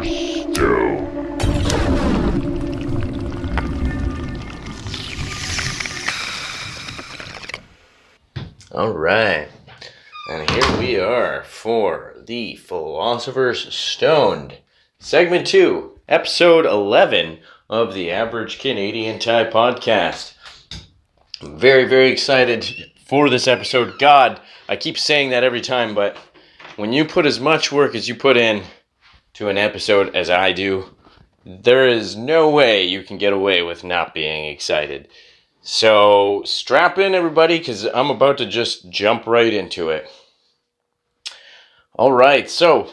Stone. All right, and here we are for the Philosopher's Stoned, Segment 2, Episode 11 of the Average Canadian Thai Podcast. I'm very, very excited for this episode. God, I keep saying that every time, but when you put as much work as you put in to an episode as I do, there is no way you can get away with not being excited. So strap in, everybody, because I'm about to just jump right into it. All right, so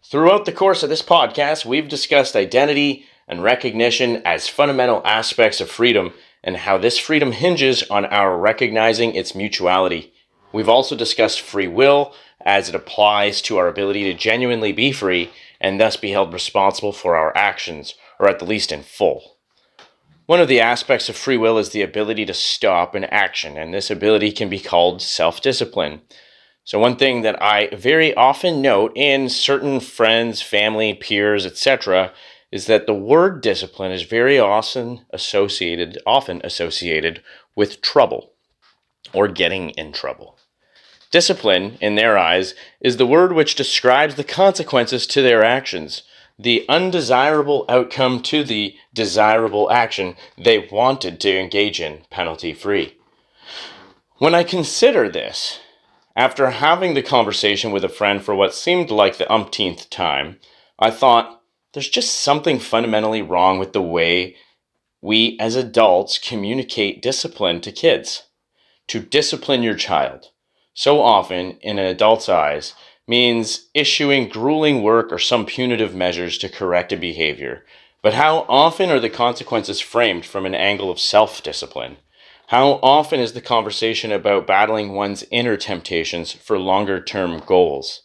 throughout the course of this podcast, we've discussed identity and recognition as fundamental aspects of freedom and how this freedom hinges on our recognizing its mutuality. We've also discussed free will as it applies to our ability to genuinely be free and thus be held responsible for our actions, or at the least in full. One of the aspects of free will is the ability to stop an action, and this ability can be called self-discipline. So one thing that I very often note in certain friends, family, peers, etc., is that the word discipline is very often associated with trouble or getting in trouble. Discipline, in their eyes, is the word which describes the consequences to their actions, the undesirable outcome to the desirable action they wanted to engage in, penalty-free. When I consider this, after having the conversation with a friend for what seemed like the umpteenth time, I thought, there's just something fundamentally wrong with the way we as adults communicate discipline to kids. To discipline your child, so often, in an adult's eyes, means issuing grueling work or some punitive measures to correct a behavior. But how often are the consequences framed from an angle of self-discipline? How often is the conversation about battling one's inner temptations for longer-term goals?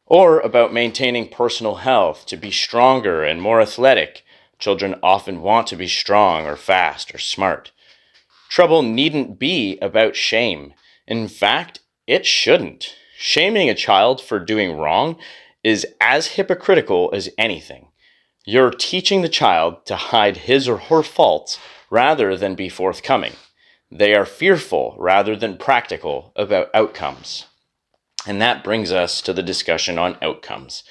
Or about maintaining personal health to be stronger and more athletic? Children often want to be strong or fast or smart. Trouble needn't be about shame. In fact, it shouldn't. Shaming a child for doing wrong is as hypocritical as anything. You're teaching the child to hide his or her faults rather than be forthcoming. They are fearful rather than practical about outcomes. And that brings us to the discussion on outcomes.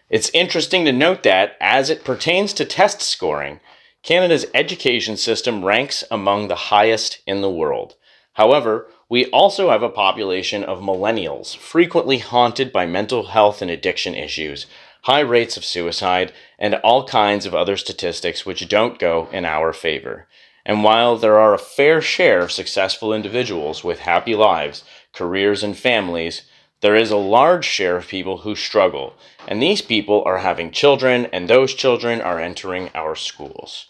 It's interesting to note that, as it pertains to test scoring, Canada's education system ranks among the highest in the world. However, we also have a population of millennials, frequently haunted by mental health and addiction issues, high rates of suicide, and all kinds of other statistics which don't go in our favor. And while there are a fair share of successful individuals with happy lives, careers, and families, there is a large share of people who struggle, and these people are having children, and those children are entering our schools.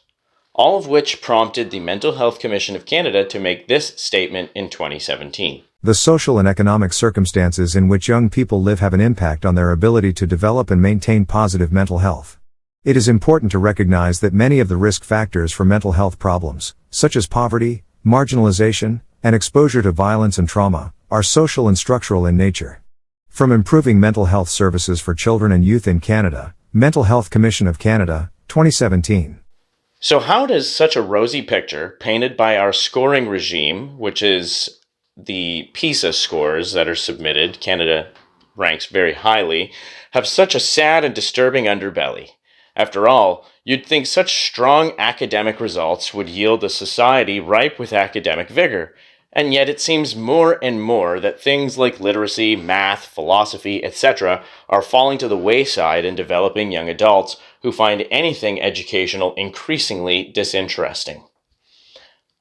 All of which prompted the Mental Health Commission of Canada to make this statement in 2017. The social and economic circumstances in which young people live have an impact on their ability to develop and maintain positive mental health. It is important to recognize that many of the risk factors for mental health problems, such as poverty, marginalization, and exposure to violence and trauma, are social and structural in nature. From improving mental health services for children and youth in Canada, Mental Health Commission of Canada, 2017. So how does such a rosy picture, painted by our scoring regime, which is the PISA scores that are submitted, Canada ranks very highly, have such a sad and disturbing underbelly? After all, you'd think such strong academic results would yield a society ripe with academic vigor, and yet it seems more and more that things like literacy, math, philosophy, etc. are falling to the wayside in developing young adults who find anything educational increasingly disinteresting.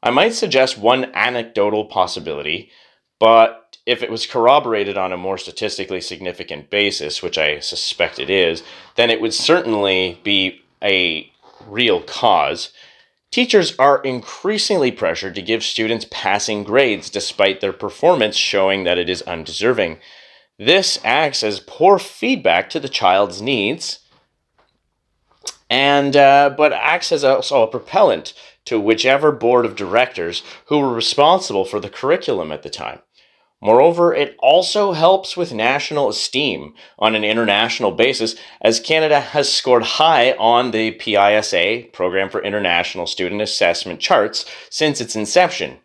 I might suggest one anecdotal possibility, but if it was corroborated on a more statistically significant basis, which I suspect it is, then it would certainly be a real cause. Teachers are increasingly pressured to give students passing grades despite their performance showing that it is undeserving. This acts as poor feedback to the child's needs, but acts as also a propellant to whichever board of directors who were responsible for the curriculum at the time. Moreover, it also helps with national esteem on an international basis, as Canada has scored high on the PISA, Program for International Student Assessment charts, since its inception.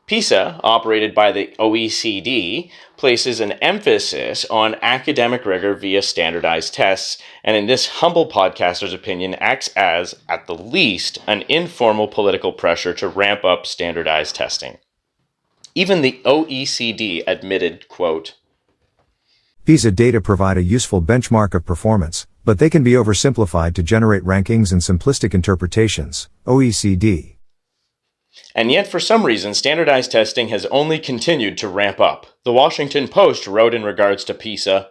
PISA, operated by the OECD, places an emphasis on academic rigor via standardized tests, and in this humble podcaster's opinion, acts as, at the least, an informal political pressure to ramp up standardized testing. Even the OECD admitted, quote, PISA data provide a useful benchmark of performance, but they can be oversimplified to generate rankings and simplistic interpretations, OECD. And yet, for some reason, standardized testing has only continued to ramp up. The Washington Post wrote in regards to PISA,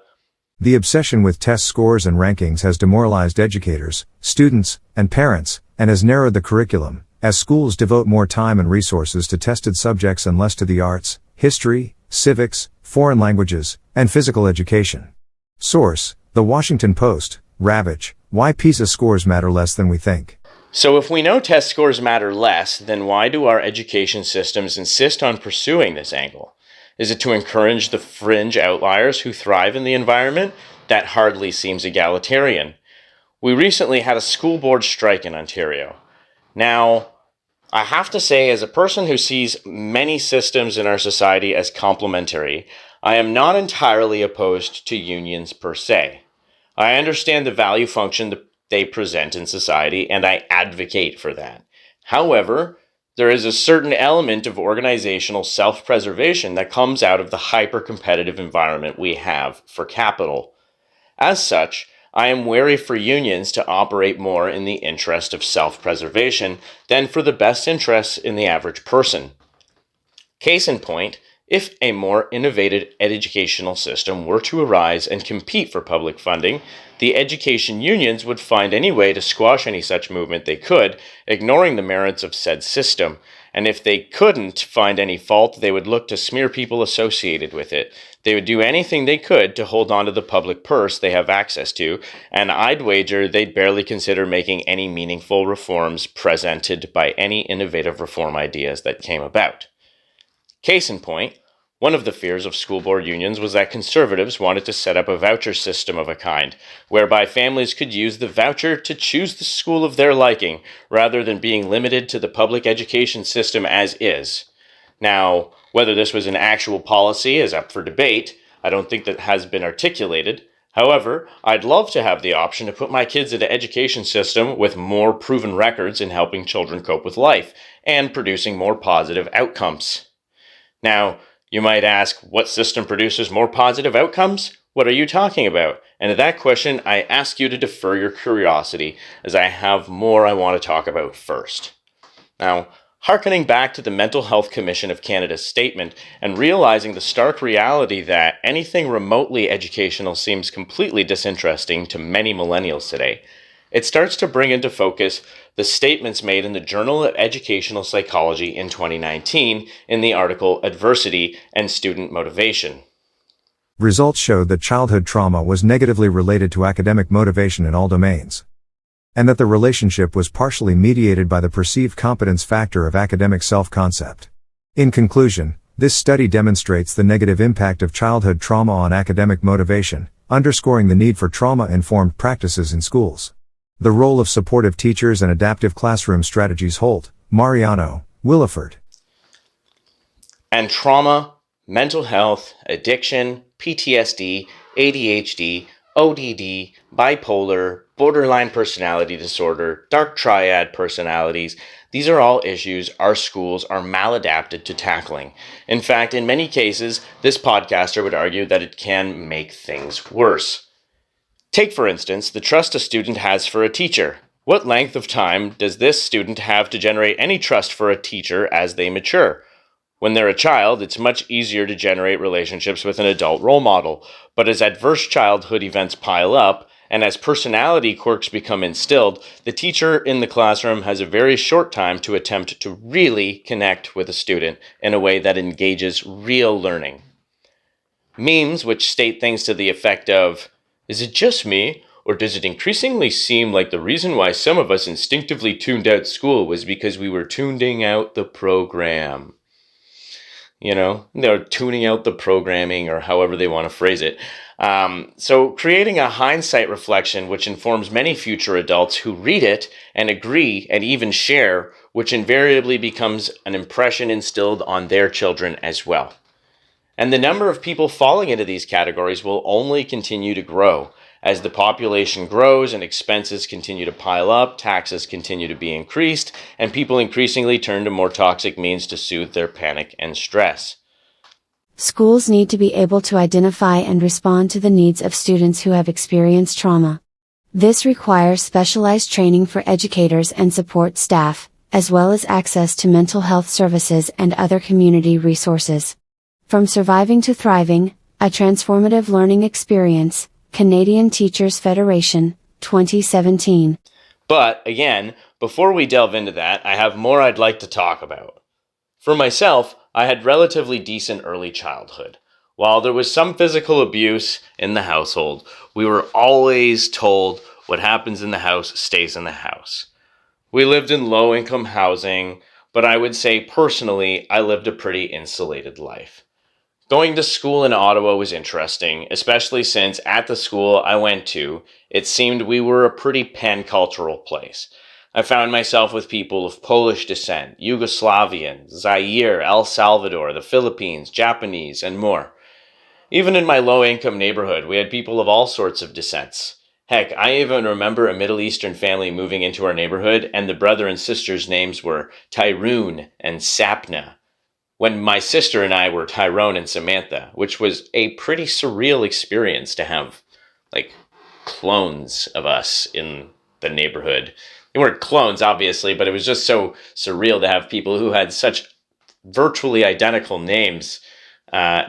"The obsession with test scores and rankings has demoralized educators, students, and parents, and has narrowed the curriculum, as schools devote more time and resources to tested subjects and less to the arts, history, civics, foreign languages, and physical education." Source: The Washington Post. Ravage: Why PISA scores matter less than we think. So if we know test scores matter less, then why do our education systems insist on pursuing this angle? Is it to encourage the fringe outliers who thrive in the environment? That hardly seems egalitarian. We recently had a school board strike in Ontario. Now, I have to say, as a person who sees many systems in our society as complementary, I am not entirely opposed to unions per se. I understand the value function that they present in society, and I advocate for that. However, there is a certain element of organizational self-preservation that comes out of the hyper-competitive environment we have for capital. As such, I am wary for unions to operate more in the interest of self-preservation than for the best interests in the average person. Case in point, if a more innovative educational system were to arise and compete for public funding, the education unions would find any way to squash any such movement they could, ignoring the merits of said system. And if they couldn't find any fault, they would look to smear people associated with it. They would do anything they could to hold on to the public purse they have access to, and I'd wager they'd barely consider making any meaningful reforms presented by any innovative reform ideas that came about. Case in point, one of the fears of school board unions was that conservatives wanted to set up a voucher system of a kind, whereby families could use the voucher to choose the school of their liking, rather than being limited to the public education system as is. Now, whether this was an actual policy is up for debate. I don't think that has been articulated. However, I'd love to have the option to put my kids in an education system with more proven records in helping children cope with life and producing more positive outcomes. Now, you might ask, what system produces more positive outcomes? What are you talking about? And to that question, I ask you to defer your curiosity, as I have more I want to talk about first. Now, hearkening back to the Mental Health Commission of Canada's statement and realizing the stark reality that anything remotely educational seems completely disinteresting to many millennials today, it starts to bring into focus the statements made in the Journal of Educational Psychology in 2019 in the article Adversity and Student Motivation. Results showed that childhood trauma was negatively related to academic motivation in all domains, and that the relationship was partially mediated by the perceived competence factor of academic self-concept. In conclusion, this study demonstrates the negative impact of childhood trauma on academic motivation, underscoring the need for trauma-informed practices in schools. The role of supportive teachers and adaptive classroom strategies. Holt, Mariano, Williford. And trauma, mental health, addiction, PTSD, ADHD, ODD, bipolar, borderline personality disorder, dark triad personalities, these are all issues our schools are maladapted to tackling. In fact, in many cases, this podcaster would argue that it can make things worse. Take, for instance, the trust a student has for a teacher. What length of time does this student have to generate any trust for a teacher as they mature? When they're a child, it's much easier to generate relationships with an adult role model, but as adverse childhood events pile up, and as personality quirks become instilled, the teacher in the classroom has a very short time to attempt to really connect with a student in a way that engages real learning. Memes which state things to the effect of, "Is it just me, or does it increasingly seem like the reason why some of us instinctively tuned out school was because we were tuning out the program?" They're tuning out the programming or however they want to phrase it. So creating a hindsight reflection which informs many future adults who read it and agree and even share, which invariably becomes an impression instilled on their children as well. And the number of people falling into these categories will only continue to grow as the population grows and expenses continue to pile up, taxes continue to be increased, and people increasingly turn to more toxic means to soothe their panic and stress. Schools need to be able to identify and respond to the needs of students who have experienced trauma. This requires specialized training for educators and support staff, as well as access to mental health services and other community resources. From Surviving to Thriving, a Transformative Learning Experience, Canadian Teachers Federation, 2017. But, again, before we delve into that, I have more I'd like to talk about. For myself, I had relatively decent early childhood. While there was some physical abuse in the household, we were always told what happens in the house stays in the house. We lived in low-income housing, but I would say personally, I lived a pretty insulated life. Going to school in Ottawa was interesting, especially since at the school I went to, it seemed we were a pretty pan-cultural place. I found myself with people of Polish descent, Yugoslavian, Zaire, El Salvador, the Philippines, Japanese, and more. Even in my low-income neighborhood, we had people of all sorts of descents. Heck, I even remember a Middle Eastern family moving into our neighborhood, and the brother and sister's names were Tyrone and Sapna, when my sister and I were Tyrone and Samantha, which was a pretty surreal experience to have, clones of us in the neighborhood. They weren't clones, obviously, but it was just so surreal to have people who had such virtually identical names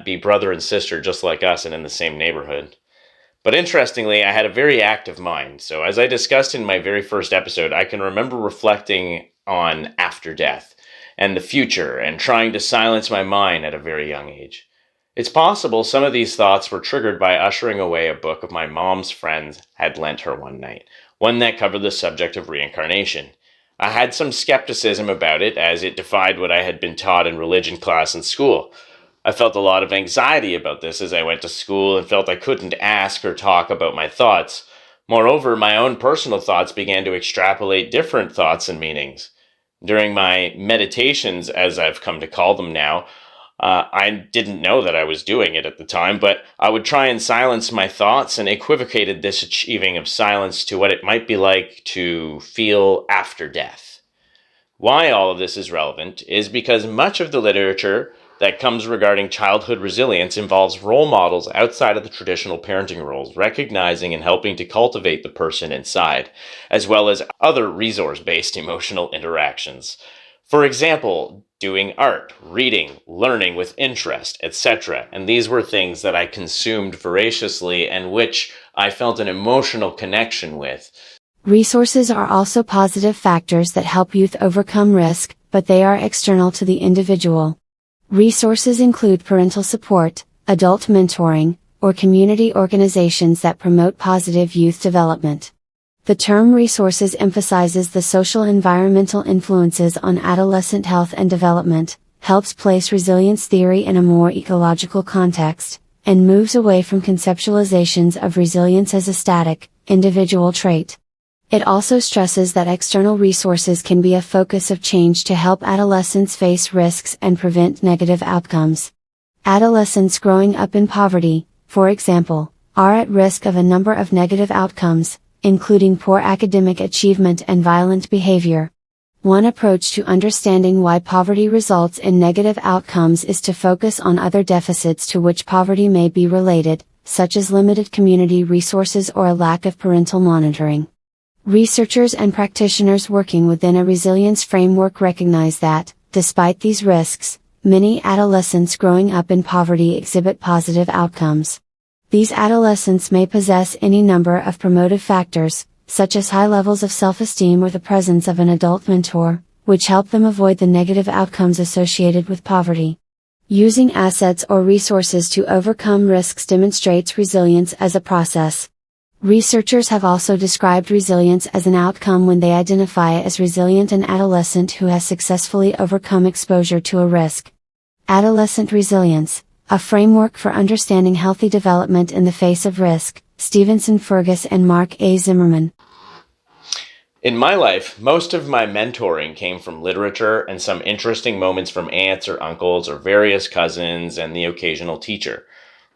be brother and sister just like us and in the same neighborhood. But interestingly, I had a very active mind. So as I discussed in my very first episode, I can remember reflecting on after death and the future and trying to silence my mind at a very young age. It's possible some of these thoughts were triggered by ushering away a book of my mom's friends had lent her one night, one that covered the subject of reincarnation. I had some skepticism about it as it defied what I had been taught in religion class in school. I felt a lot of anxiety about this as I went to school and felt I couldn't ask or talk about my thoughts. Moreover, my own personal thoughts began to extrapolate different thoughts and meanings. During my meditations, as I've come to call them now, I didn't know that I was doing it at the time, but I would try and silence my thoughts and equivocated this achieving of silence to what it might be like to feel after death. Why all of this is relevant is because much of the literature that comes regarding childhood resilience involves role models outside of the traditional parenting roles, recognizing and helping to cultivate the person inside, as well as other resource-based emotional interactions. For example, doing art, reading, learning with interest, etc. And these were things that I consumed voraciously and which I felt an emotional connection with. Resources are also positive factors that help youth overcome risk, but they are external to the individual. Resources include parental support, adult mentoring, or community organizations that promote positive youth development. The term resources emphasizes the social environmental influences on adolescent health and development, helps place resilience theory in a more ecological context, and moves away from conceptualizations of resilience as a static, individual trait. It also stresses that external resources can be a focus of change to help adolescents face risks and prevent negative outcomes. Adolescents growing up in poverty, for example, are at risk of a number of negative outcomes, including poor academic achievement and violent behavior. One approach to understanding why poverty results in negative outcomes is to focus on other deficits to which poverty may be related, such as limited community resources or a lack of parental monitoring. Researchers and practitioners working within a resilience framework recognize that, despite these risks, many adolescents growing up in poverty exhibit positive outcomes. These adolescents may possess any number of promotive factors, such as high levels of self-esteem or the presence of an adult mentor, which help them avoid the negative outcomes associated with poverty. Using assets or resources to overcome risks demonstrates resilience as a process. Researchers have also described resilience as an outcome when they identify as resilient an adolescent who has successfully overcome exposure to a risk. Adolescent Resilience, a Framework for Understanding Healthy Development in the Face of Risk, Stevenson Fergus and Mark A. Zimmerman. In my life, most of my mentoring came from literature and some interesting moments from aunts or uncles or various cousins and the occasional teacher.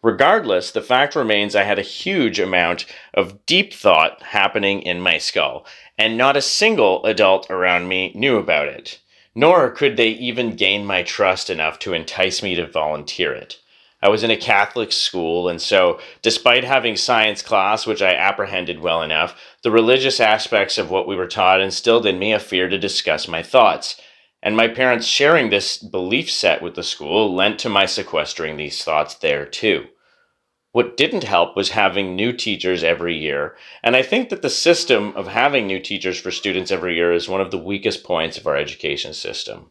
Regardless, the fact remains I had a huge amount of deep thought happening in my skull, and not a single adult around me knew about it. Nor could they even gain my trust enough to entice me to volunteer it. I was in a Catholic school, and so, despite having science class, which I apprehended well enough, the religious aspects of what we were taught instilled in me a fear to discuss my thoughts. And my parents sharing this belief set with the school lent to my sequestering these thoughts there too. What didn't help was having new teachers every year, and I think that the system of having new teachers for students every year is one of the weakest points of our education system.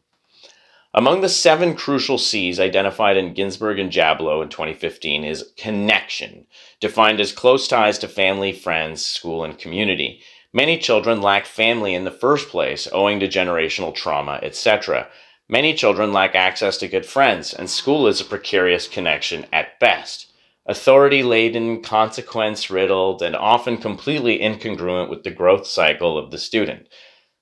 Among the 7 crucial C's identified in Ginsberg and Jablow in 2015 is connection, defined as close ties to family, friends, school, and community. Many children lack family in the first place, owing to generational trauma, etc. Many children lack access to good friends, and school is a precarious connection at best. Authority-laden, consequence-riddled, and often completely incongruent with the growth cycle of the student.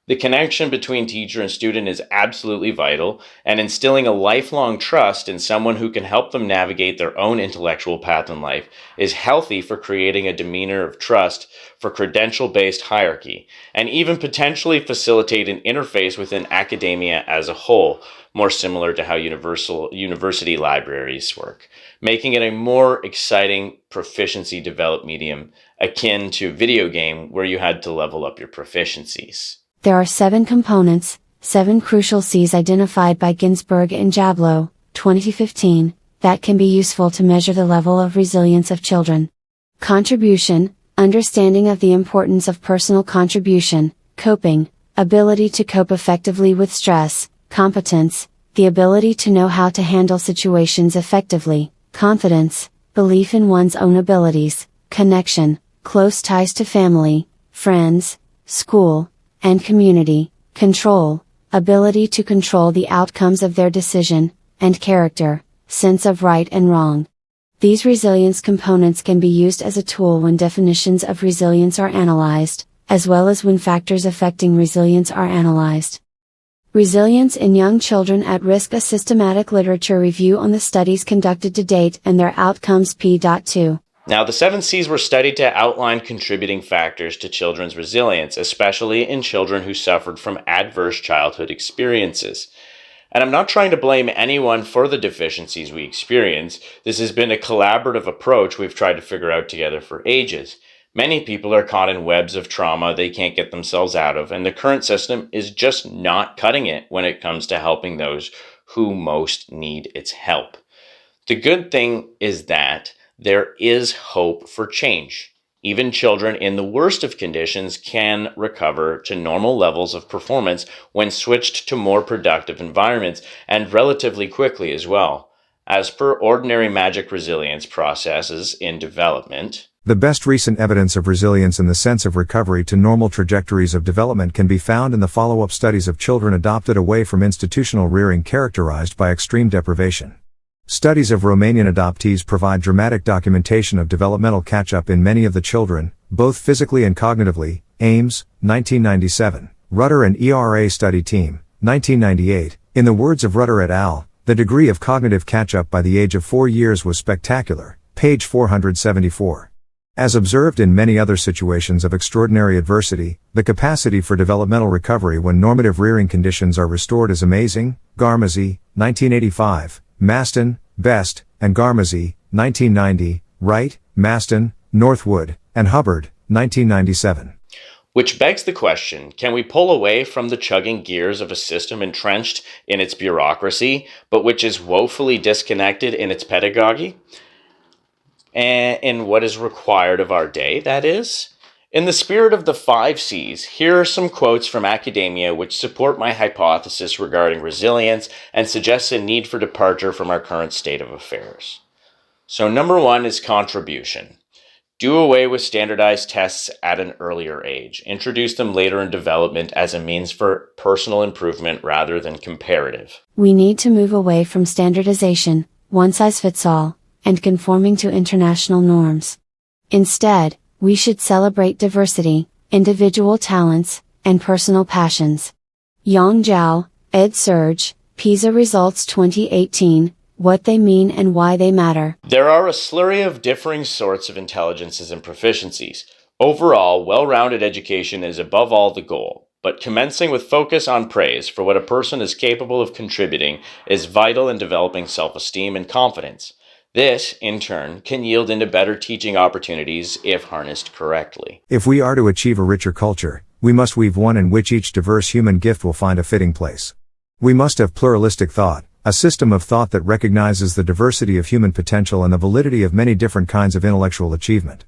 The connection between teacher and student is absolutely vital, and instilling a lifelong trust in someone who can help them navigate their own intellectual path in life is healthy for creating a demeanor of trust for credential-based hierarchy, and even potentially facilitate an interface within academia as a whole, more similar to how university libraries work, making it a more exciting proficiency developed medium akin to video game where you had to level up your proficiencies. There are 7 components, 7 crucial C's identified by Ginsberg and Jablow, 2015, that can be useful to measure the level of resilience of children. Contribution, understanding of the importance of personal contribution, coping, ability to cope effectively with stress, competence, the ability to know how to handle situations effectively, confidence, belief in one's own abilities, connection, close ties to family, friends, school, and community, control, ability to control the outcomes of their decision, and character, sense of right and wrong. These resilience components can be used as a tool when definitions of resilience are analyzed, as well as when factors affecting resilience are analyzed. Resilience in Young Children at Risk: A Systematic Literature Review on the Studies Conducted to Date and Their Outcomes p.2. Now, the 7 C's were studied to outline contributing factors to children's resilience, especially in children who suffered from adverse childhood experiences. And I'm not trying to blame anyone for the deficiencies we experience. This has been a collaborative approach we've tried to figure out together for ages. Many people are caught in webs of trauma they can't get themselves out of, and the current system is just not cutting it when it comes to helping those who most need its help. The good thing is that there is hope for change. Even children in the worst of conditions can recover to normal levels of performance when switched to more productive environments, and relatively quickly as well. As per ordinary magic resilience processes in development, the best recent evidence of resilience in the sense of recovery to normal trajectories of development can be found in the follow-up studies of children adopted away from institutional rearing characterized by extreme deprivation. Studies of Romanian adoptees provide dramatic documentation of developmental catch-up in many of the children, both physically and cognitively. Ames, 1997. Rutter and ERA Study Team, 1998. In the words of Rutter et al., the degree of cognitive catch-up by the age of 4 years was spectacular. Page 474. As observed in many other situations of extraordinary adversity, the capacity for developmental recovery when normative rearing conditions are restored is amazing. Garmazy, 1985. Maston, Best, and Garmazy, 1990, Wright, Maston, Northwood, and Hubbard, 1997. Which begs the question, can we pull away from the chugging gears of a system entrenched in its bureaucracy, but which is woefully disconnected in its pedagogy? And in what is required of our day, that is? In the spirit of the 5 C's, here are some quotes from academia which support my hypothesis regarding resilience and suggest a need for departure from our current state of affairs. So number 1 is contribution. Do away with standardized tests at an earlier age. Introduce them later in development as a means for personal improvement rather than comparative. We need to move away from standardization, one size fits all, and conforming to international norms. Instead, we should celebrate diversity, individual talents, and personal passions. Yang Zhao, Ed Surge, PISA Results 2018, What They Mean and Why They Matter. There are a slurry of differing sorts of intelligences and proficiencies. Overall, well-rounded education is above all the goal, but commencing with focus on praise for what a person is capable of contributing is vital in developing self-esteem and confidence. This, in turn, can yield into better teaching opportunities if harnessed correctly. If we are to achieve a richer culture, we must weave one in which each diverse human gift will find a fitting place. We must have pluralistic thought, a system of thought that recognizes the diversity of human potential and the validity of many different kinds of intellectual achievement.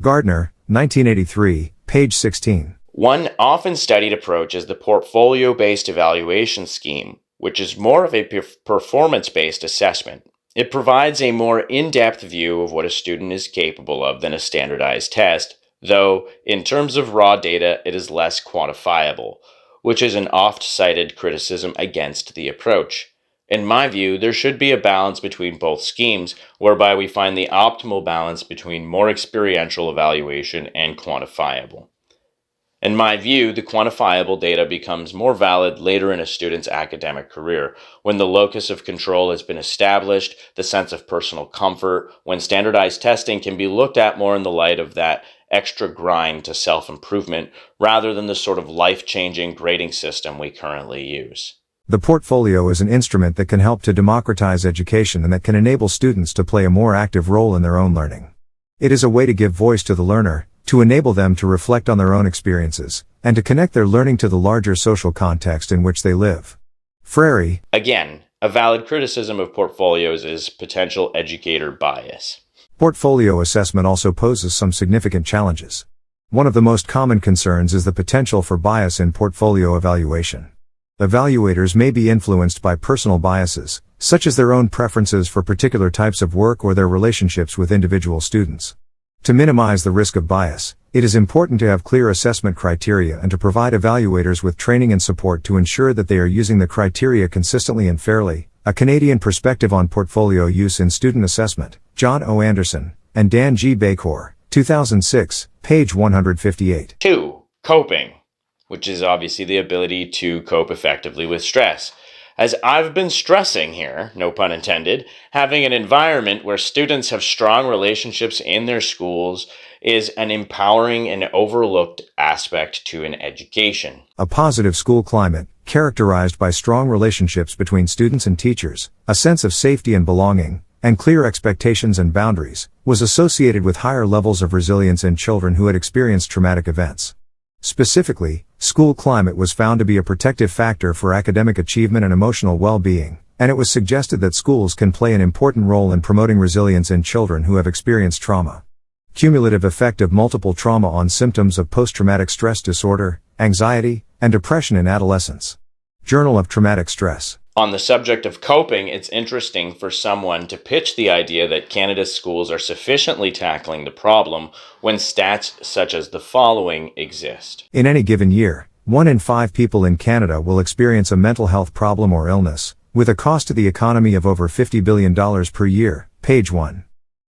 Gardner, 1983, page 16. One often studied approach is the portfolio-based evaluation scheme, which is more of a performance-based assessment. It provides a more in-depth view of what a student is capable of than a standardized test, though, in terms of raw data, it is less quantifiable, which is an oft-cited criticism against the approach. In my view, there should be a balance between both schemes, whereby we find the optimal balance between more experiential evaluation and quantifiable. In my view, the quantifiable data becomes more valid later in a student's academic career, when the locus of control has been established, the sense of personal comfort, when standardized testing can be looked at more in the light of that extra grind to self-improvement, rather than the sort of life-changing grading system we currently use. The portfolio is an instrument that can help to democratize education and that can enable students to play a more active role in their own learning. It is a way to give voice to the learner, to enable them to reflect on their own experiences, and to connect their learning to the larger social context in which they live. Frary. Again, a valid criticism of portfolios is potential educator bias. Portfolio assessment also poses some significant challenges. One of the most common concerns is the potential for bias in portfolio evaluation. Evaluators may be influenced by personal biases, such as their own preferences for particular types of work or their relationships with individual students. To minimize the risk of bias, it is important to have clear assessment criteria and to provide evaluators with training and support to ensure that they are using the criteria consistently and fairly. A Canadian Perspective on Portfolio Use in Student Assessment, John O. Anderson, and Dan G. Bacor, 2006, page 158. 2. Coping, which is obviously the ability to cope effectively with stress. As I've been stressing here, no pun intended, having an environment where students have strong relationships in their schools is an empowering and overlooked aspect to an education. A positive school climate, characterized by strong relationships between students and teachers, a sense of safety and belonging, and clear expectations and boundaries, was associated with higher levels of resilience in children who had experienced traumatic events. Specifically, school climate was found to be a protective factor for academic achievement and emotional well-being, and it was suggested that schools can play an important role in promoting resilience in children who have experienced trauma. Cumulative effect of multiple trauma on symptoms of post-traumatic stress disorder, anxiety, and depression in adolescents. Journal of Traumatic Stress. On the subject of coping, it's interesting for someone to pitch the idea that Canada's schools are sufficiently tackling the problem when stats such as the following exist. In any given year, 1 in 5 people in Canada will experience a mental health problem or illness, with a cost to the economy of over $50 billion per year, page 1.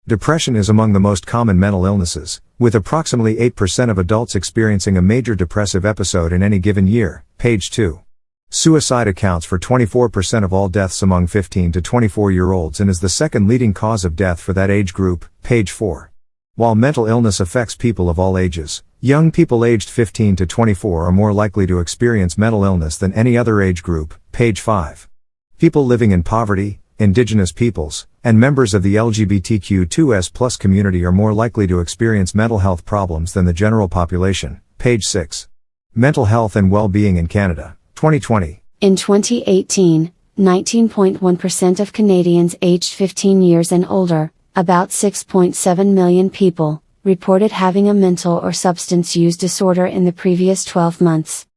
Depression is among the most common mental illnesses, with approximately 8% of adults experiencing a major depressive episode in any given year, page 2. Suicide accounts for 24% of all deaths among 15 to 24-year-olds and is the second leading cause of death for that age group, page 4. While mental illness affects people of all ages, young people aged 15 to 24 are more likely to experience mental illness than any other age group, page 5. People living in poverty, Indigenous peoples, and members of the LGBTQ2S+ community are more likely to experience mental health problems than the general population, page 6. Mental health and well-being in Canada. 2020. In 2018, 19.1% of Canadians aged 15 years and older, about 6.7 million people, reported having a mental or substance use disorder in the previous 12 months.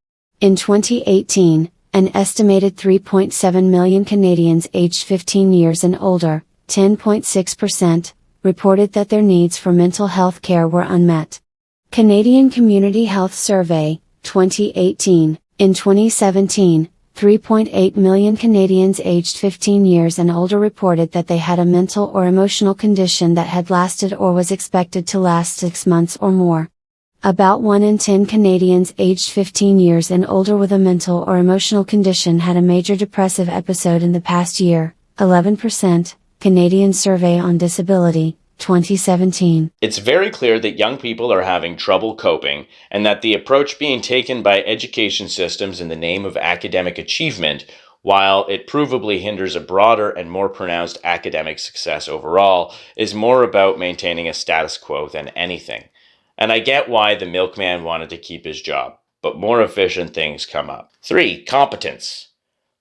In 2018, an estimated 3.7 million Canadians aged 15 years and older, 10.6%, reported that their needs for mental health care were unmet. Canadian Community Health Survey, 2018. In 2017, 3.8 million Canadians aged 15 years and older reported that they had a mental or emotional condition that had lasted or was expected to last 6 months or more. About 1 in 10 Canadians aged 15 years and older with a mental or emotional condition had a major depressive episode in the past year. 11%, Canadian Survey on Disability, 2017. It's very clear that young people are having trouble coping, and that the approach being taken by education systems in the name of academic achievement, while it provably hinders a broader and more pronounced academic success overall, is more about maintaining a status quo than anything. And I get why the milkman wanted to keep his job, but more efficient things come up. 3. Competence.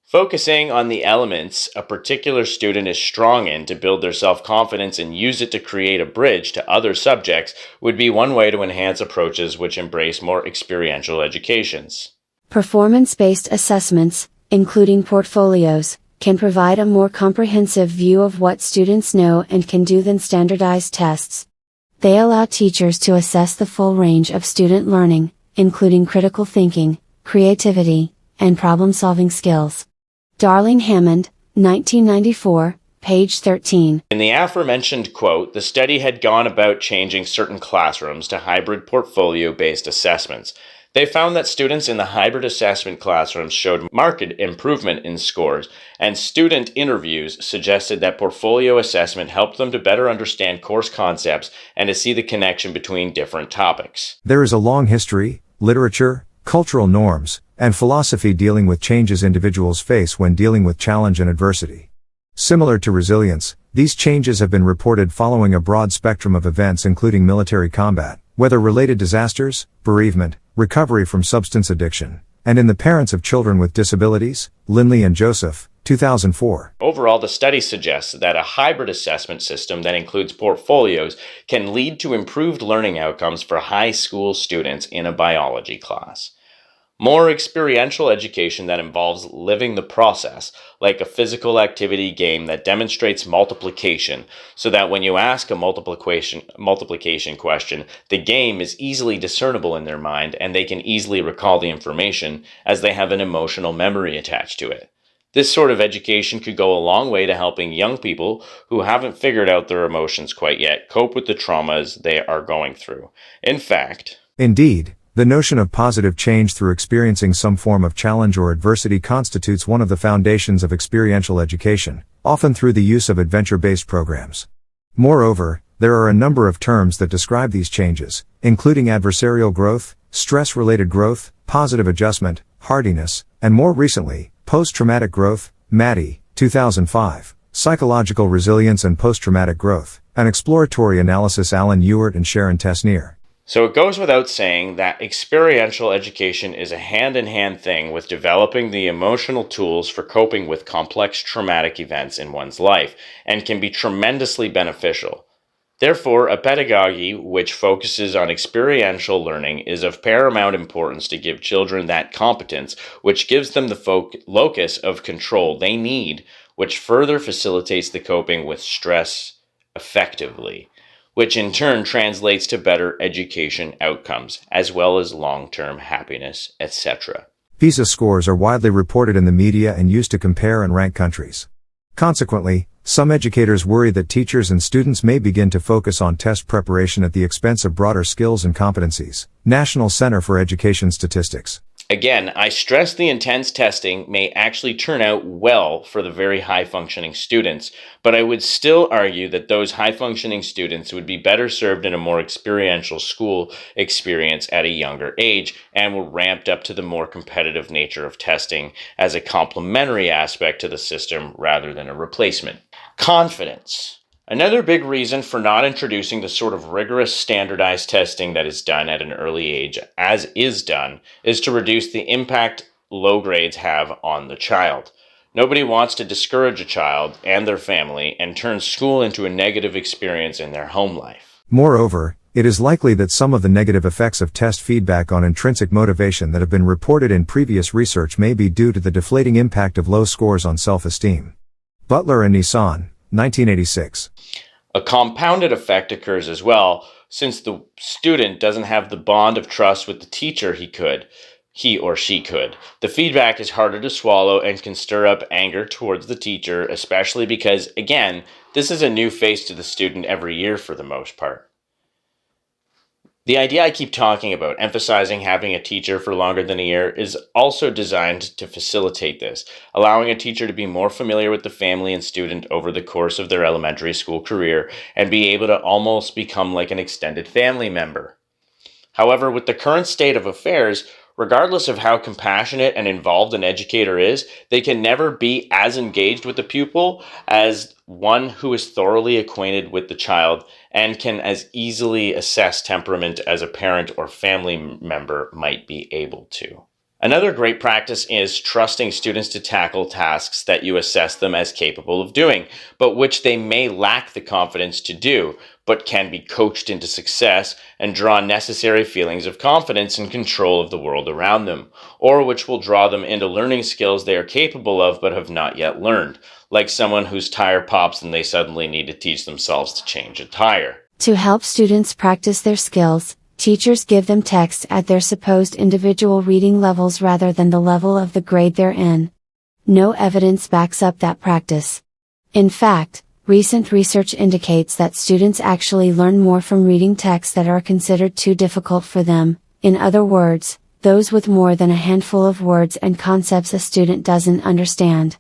Focusing on the elements a particular student is strong in to build their self-confidence and use it to create a bridge to other subjects would be one way to enhance approaches which embrace more experiential educations. Performance-based assessments, including portfolios, can provide a more comprehensive view of what students know and can do than standardized tests. They allow teachers to assess the full range of student learning, including critical thinking, creativity, and problem-solving skills. Darling Hammond, 1994, page 13. In the aforementioned quote, the study had gone about changing certain classrooms to hybrid portfolio-based assessments. They found that students in the hybrid assessment classrooms showed marked improvement in scores, and student interviews suggested that portfolio assessment helped them to better understand course concepts and to see the connection between different topics. There is a long history, literature, cultural norms, and philosophy dealing with changes individuals face when dealing with challenge and adversity. Similar to resilience, these changes have been reported following a broad spectrum of events including military combat, weather-related disasters, bereavement, recovery from substance addiction, and in the parents of children with disabilities, Lindley and Joseph, 2004. Overall, the study suggests that a hybrid assessment system that includes portfolios can lead to improved learning outcomes for high school students in a biology class. More experiential education that involves living the process, like a physical activity game that demonstrates multiplication, so that when you ask a multiplication question, the game is easily discernible in their mind and they can easily recall the information as they have an emotional memory attached to it. This sort of education could go a long way to helping young people who haven't figured out their emotions quite yet cope with the traumas they are going through. Indeed, the notion of positive change through experiencing some form of challenge or adversity constitutes one of the foundations of experiential education, often through the use of adventure-based programs. Moreover, there are a number of terms that describe these changes, including adversarial growth, stress-related growth, positive adjustment, hardiness, and more recently, post-traumatic growth, Maddie, 2005, psychological resilience and post-traumatic growth, an exploratory analysis Alan Ewart and Sharon Tesnier. So it goes without saying that experiential education is a hand-in-hand thing with developing the emotional tools for coping with complex traumatic events in one's life, and can be tremendously beneficial. Therefore, a pedagogy which focuses on experiential learning is of paramount importance to give children that competence which gives them the locus of control they need, which further facilitates the coping with stress effectively, which in turn translates to better education outcomes, as well as long-term happiness, etc. PISA scores are widely reported in the media and used to compare and rank countries. Consequently, some educators worry that teachers and students may begin to focus on test preparation at the expense of broader skills and competencies. National Center for Education Statistics. Again, I stress the intense testing may actually turn out well for the very high-functioning students, but I would still argue that those high-functioning students would be better served in a more experiential school experience at a younger age, and were ramped up to the more competitive nature of testing as a complementary aspect to the system rather than a replacement. Confidence. Another big reason for not introducing the sort of rigorous standardized testing that is done at an early age, as is done, is to reduce the impact low grades have on the child. Nobody wants to discourage a child and their family and turn school into a negative experience in their home life. Moreover, it is likely that some of the negative effects of test feedback on intrinsic motivation that have been reported in previous research may be due to the deflating impact of low scores on self-esteem. Butler and Nissan, 1986. A compounded effect occurs as well, since the student doesn't have the bond of trust with the teacher he or she could. The feedback is harder to swallow and can stir up anger towards the teacher, especially because, again, this is a new face to the student every year for the most part. The idea I keep talking about, emphasizing having a teacher for longer than a year, is also designed to facilitate this, allowing a teacher to be more familiar with the family and student over the course of their elementary school career and be able to almost become like an extended family member. However, with the current state of affairs, regardless of how compassionate and involved an educator is, they can never be as engaged with the pupil as one who is thoroughly acquainted with the child and can as easily assess temperament as a parent or family member might be able to. Another great practice is trusting students to tackle tasks that you assess them as capable of doing, but which they may lack the confidence to do, but can be coached into success and draw necessary feelings of confidence and control of the world around them, or which will draw them into learning skills they are capable of but have not yet learned, like someone whose tire pops and they suddenly need to teach themselves to change a tire. To help students practice their skills, teachers give them text at their supposed individual reading levels rather than the level of the grade they're in. No evidence backs up that practice. In fact, recent research indicates that students actually learn more from reading texts that are considered too difficult for them, in other words, those with more than a handful of words and concepts a student doesn't understand.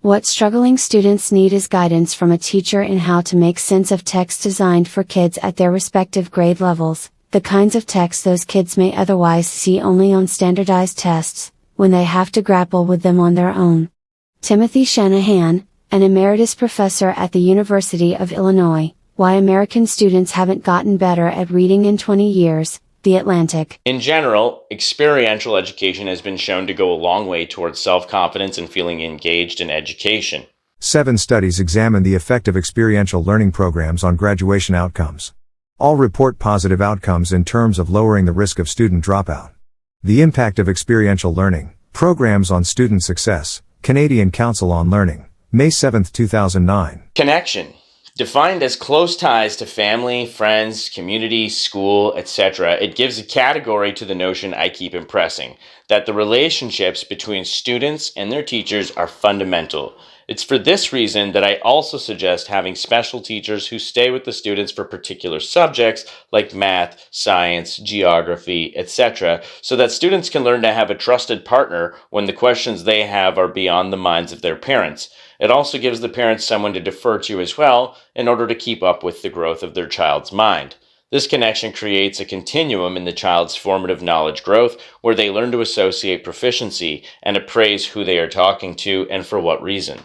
What struggling students need is guidance from a teacher in how to make sense of text designed for kids at their respective grade levels, the kinds of text those kids may otherwise see only on standardized tests, when they have to grapple with them on their own. Timothy Shanahan, an emeritus professor at the University of Illinois, Why American Students Haven't Gotten Better at Reading in 20 Years, The Atlantic. In general, experiential education has been shown to go a long way towards self-confidence and feeling engaged in education. 7 studies examine the effect of experiential learning programs on graduation outcomes. All report positive outcomes in terms of lowering the risk of student dropout. The impact of experiential learning programs on student success, Canadian Council on Learning, May 7, 2009. Connection. Defined as close ties to family, friends, community, school, etc., it gives a category to the notion I keep impressing, that the relationships between students and their teachers are fundamental. It's for this reason that I also suggest having special teachers who stay with the students for particular subjects like math, science, geography, etc., so that students can learn to have a trusted partner when the questions they have are beyond the minds of their parents. It also gives the parents someone to defer to as well in order to keep up with the growth of their child's mind. This connection creates a continuum in the child's formative knowledge growth where they learn to associate proficiency and appraise who they are talking to and for what reason.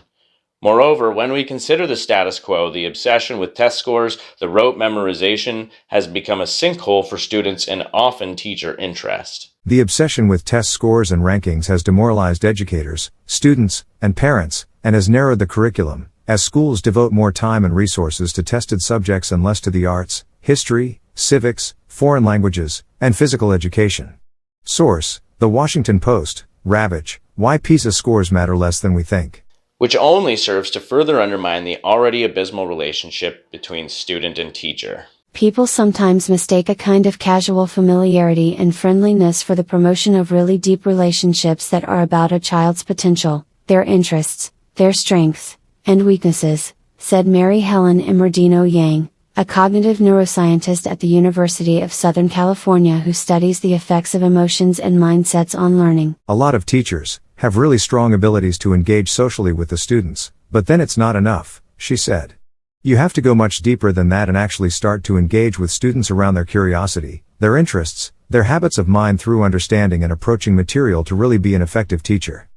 Moreover, when we consider the status quo, the obsession with test scores, the rote memorization has become a sinkhole for students and often teacher interest. The obsession with test scores and rankings has demoralized educators, students, and parents, and has narrowed the curriculum, as schools devote more time and resources to tested subjects and less to the arts, history, civics, foreign languages, and physical education. Source: The Washington Post, Ravage, Why PISA Scores Matter Less Than We Think. Which only serves to further undermine the already abysmal relationship between student and teacher. People sometimes mistake a kind of casual familiarity and friendliness for the promotion of really deep relationships that are about a child's potential, their interests, their strengths, and weaknesses, said Mary Helen Imardino Yang, a cognitive neuroscientist at the University of Southern California who studies the effects of emotions and mindsets on learning. A lot of teachers have really strong abilities to engage socially with the students, but then it's not enough, she said. You have to go much deeper than that and actually start to engage with students around their curiosity, their interests, their habits of mind through understanding and approaching material to really be an effective teacher.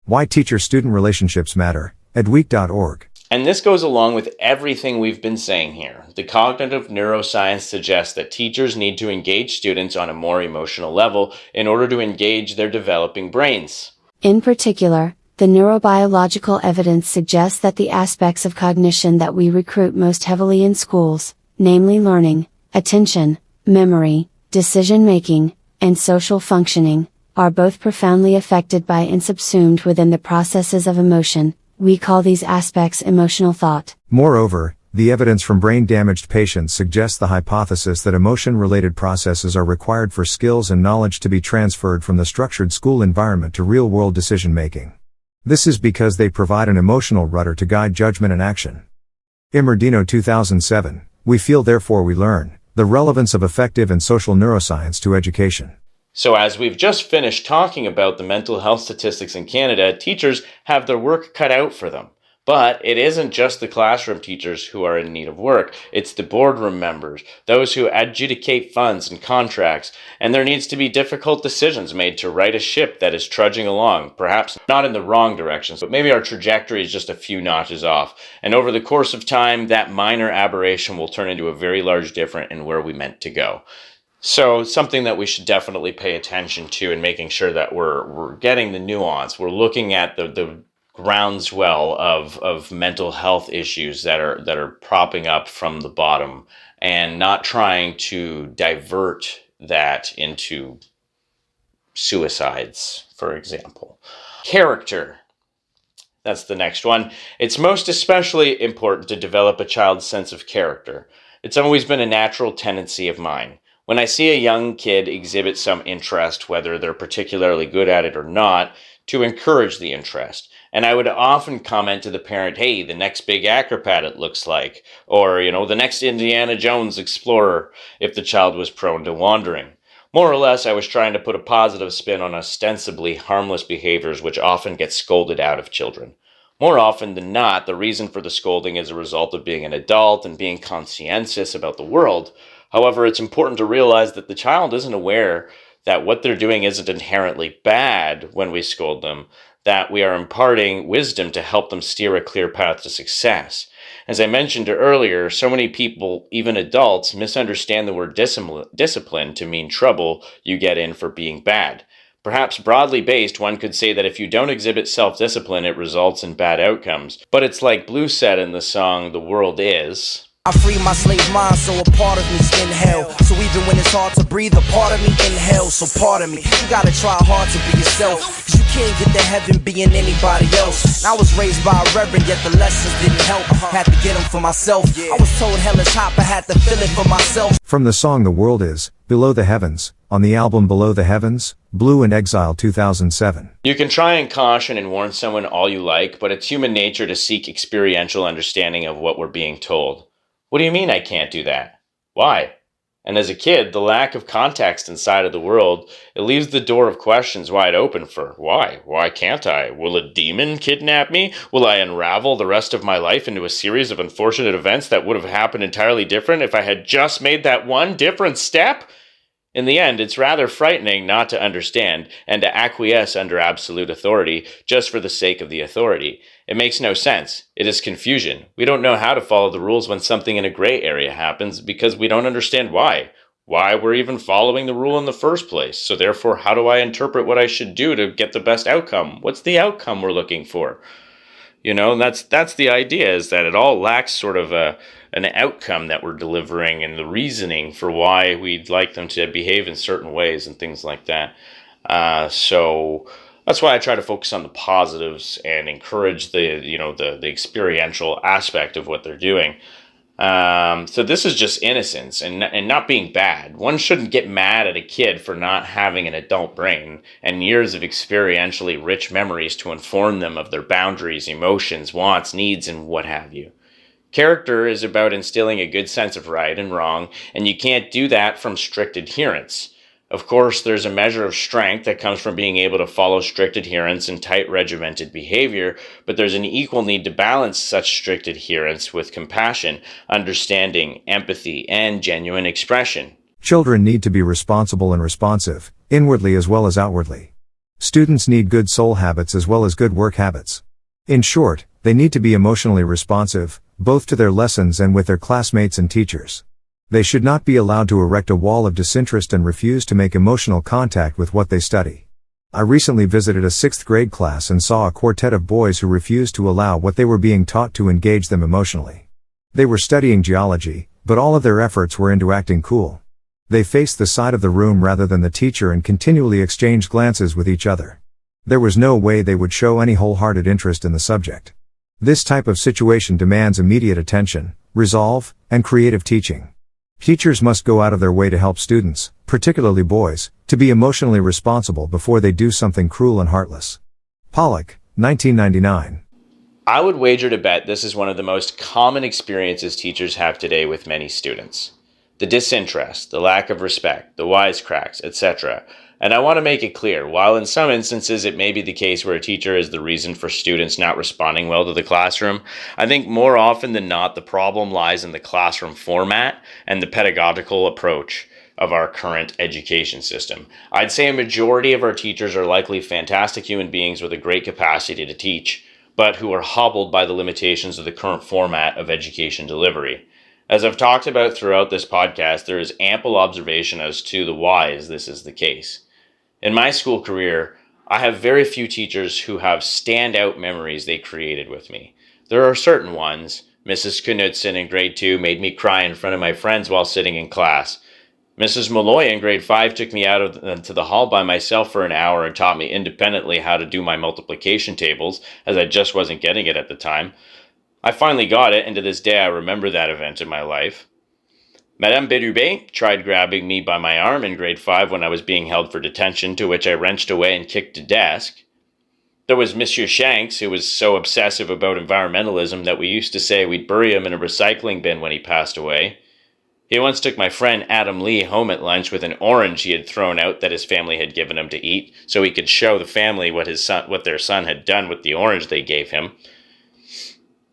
Why Teacher-Student Relationships Matter, edweek.org. And this goes along with everything we've been saying here. The cognitive neuroscience suggests that teachers need to engage students on a more emotional level in order to engage their developing brains. In particular, the neurobiological evidence suggests that the aspects of cognition that we recruit most heavily in schools, namely learning, attention, memory, decision-making, and social functioning, are both profoundly affected by and subsumed within the processes of emotion. We call these aspects emotional thought. Moreover, The evidence from brain-damaged patients suggests the hypothesis that emotion-related processes are required for skills and knowledge to be transferred from the structured school environment to real-world decision-making. This is because they provide an emotional rudder to guide judgment and action. Imerdino 2007, We Feel Therefore We Learn, The Relevance of Affective and Social Neuroscience to Education. So as we've just finished talking about the mental health statistics in Canada, teachers have their work cut out for them. But it isn't just the classroom teachers who are in need of work. It's the boardroom members, those who adjudicate funds and contracts, and there needs to be difficult decisions made to right a ship that is trudging along, perhaps not in the wrong direction, but maybe our trajectory is just a few notches off. And over the course of time, that minor aberration will turn into a very large difference in where we meant to go. So something that we should definitely pay attention to and making sure that we're getting the nuance. We're looking at the groundswell of mental health issues that are propping up from the bottom and not trying to divert that into suicides, for example. Character. That's the next one. It's most especially important to develop a child's sense of character. It's always been a natural tendency of mine. When I see a young kid exhibit some interest, whether they're particularly good at it or not, to encourage the interest. And I would often comment to the parent, hey, the next big acrobat it looks like, or, the next Indiana Jones explorer, if the child was prone to wandering. More or less, I was trying to put a positive spin on ostensibly harmless behaviors which often get scolded out of children. More often than not, the reason for the scolding is a result of being an adult and being conscientious about the world. However, it's important to realize that the child isn't aware that what they're doing isn't inherently bad when we scold them, that we are imparting wisdom to help them steer a clear path to success. As I mentioned earlier, so many people, even adults, misunderstand the word discipline to mean trouble you get in for being bad. Perhaps broadly based, one could say that if you don't exhibit self-discipline, it results in bad outcomes. But it's like Blue said in the song, "The World Is." I free my slave mind, so a part of me's in hell. So even when it's hard to breathe, a part of me inhale. So part of me, you gotta try hard to be yourself, cause you can't get to heaven being anybody else. And I was raised by a reverend, yet the lessons didn't help. Had to get them for myself. I was told hell is hot, but had to feel it for myself. From the song The World Is, Below the Heavens, on the album Below the Heavens, Blue and Exile 2007. You can try and caution and warn someone all you like, but it's human nature to seek experiential understanding of what we're being told. What do you mean I can't do that? Why? And as a kid, the lack of context inside of the world, it leaves the door of questions wide open for why? Why can't I? Will a demon kidnap me? Will I unravel the rest of my life into a series of unfortunate events that would have happened entirely different if I had just made that one different step? In the end, it's rather frightening not to understand and to acquiesce under absolute authority just for the sake of the authority. It makes no sense. It is confusion. We don't know how to follow the rules when something in a gray area happens because we don't understand why we're even following the rule in the first place. So therefore, how do I interpret what I should do to get the best outcome? What's the outcome we're looking for? And that's the idea, is that it all lacks sort of an outcome that we're delivering and the reasoning for why we'd like them to behave in certain ways and things like that. So that's why I try to focus on the positives and encourage the experiential aspect of what they're doing. So this is just innocence and not being bad. One shouldn't get mad at a kid for not having an adult brain and years of experientially rich memories to inform them of their boundaries, emotions, wants, needs, and what have you. Character is about instilling a good sense of right and wrong, and you can't do that from strict adherence. Of course, there's a measure of strength that comes from being able to follow strict adherence and tight regimented behavior, but there's an equal need to balance such strict adherence with compassion, understanding, empathy, and genuine expression. Children need to be responsible and responsive, inwardly as well as outwardly. Students need good soul habits as well as good work habits. In short, they need to be emotionally responsive, both to their lessons and with their classmates and teachers. They should not be allowed to erect a wall of disinterest and refuse to make emotional contact with what they study. I recently visited a 6th grade class and saw a quartet of boys who refused to allow what they were being taught to engage them emotionally. They were studying geology, but all of their efforts were into acting cool. They faced the side of the room rather than the teacher and continually exchanged glances with each other. There was no way they would show any wholehearted interest in the subject. This type of situation demands immediate attention, resolve, and creative teaching. Teachers must go out of their way to help students, particularly boys, to be emotionally responsible before they do something cruel and heartless. Pollock, 1999. I would wager to bet this is one of the most common experiences teachers have today with many students. The disinterest, the lack of respect, the wisecracks, etc. And I want to make it clear, while in some instances it may be the case where a teacher is the reason for students not responding well to the classroom, I think more often than not the problem lies in the classroom format and the pedagogical approach of our current education system. I'd say a majority of our teachers are likely fantastic human beings with a great capacity to teach, but who are hobbled by the limitations of the current format of education delivery. As I've talked about throughout this podcast, there is ample observation as to the whys this is the case. In my school career, I have very few teachers who have standout memories they created with me. There are certain ones. Mrs. Knudsen in grade 2 made me cry in front of my friends while sitting in class. Mrs. Malloy in grade 5 took me out to the hall by myself for an hour and taught me independently how to do my multiplication tables, as I just wasn't getting it at the time. I finally got it, and to this day I remember that event in my life. Madame Berube tried grabbing me by my arm in grade 5 when I was being held for detention, to which I wrenched away and kicked a desk. There was Monsieur Shanks, who was so obsessive about environmentalism that we used to say we'd bury him in a recycling bin when he passed away. He once took my friend Adam Lee home at lunch with an orange he had thrown out that his family had given him to eat, so he could show the family what their son had done with the orange they gave him.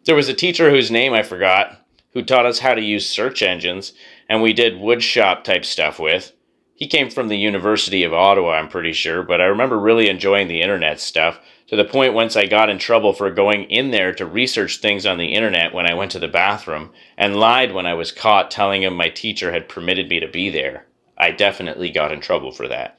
There was a teacher whose name I forgot, who taught us how to use search engines, and we did wood shop type stuff with. He came from the University of Ottawa, I'm pretty sure, but I remember really enjoying the internet stuff, to the point once I got in trouble for going in there to research things on the internet when I went to the bathroom, and lied when I was caught telling him my teacher had permitted me to be there. I definitely got in trouble for that.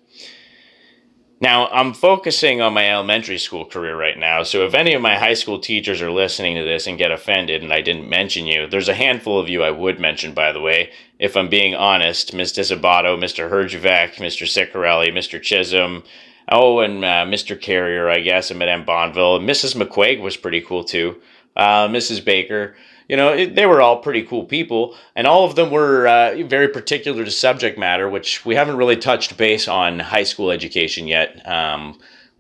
Now, I'm focusing on my elementary school career right now, so if any of my high school teachers are listening to this and get offended and I didn't mention you, there's a handful of you I would mention, by the way. If I'm being honest, Ms. Disabato, Mr. Herjavec, Mr. Ciccarelli, Mr. Chisholm, and Mr. Carrier, I guess, and Madame Bonneville. Mrs. McQuaig was pretty cool, too. Mrs. Baker. They were all pretty cool people, and all of them were very particular to subject matter, which we haven't really touched base on high school education yet,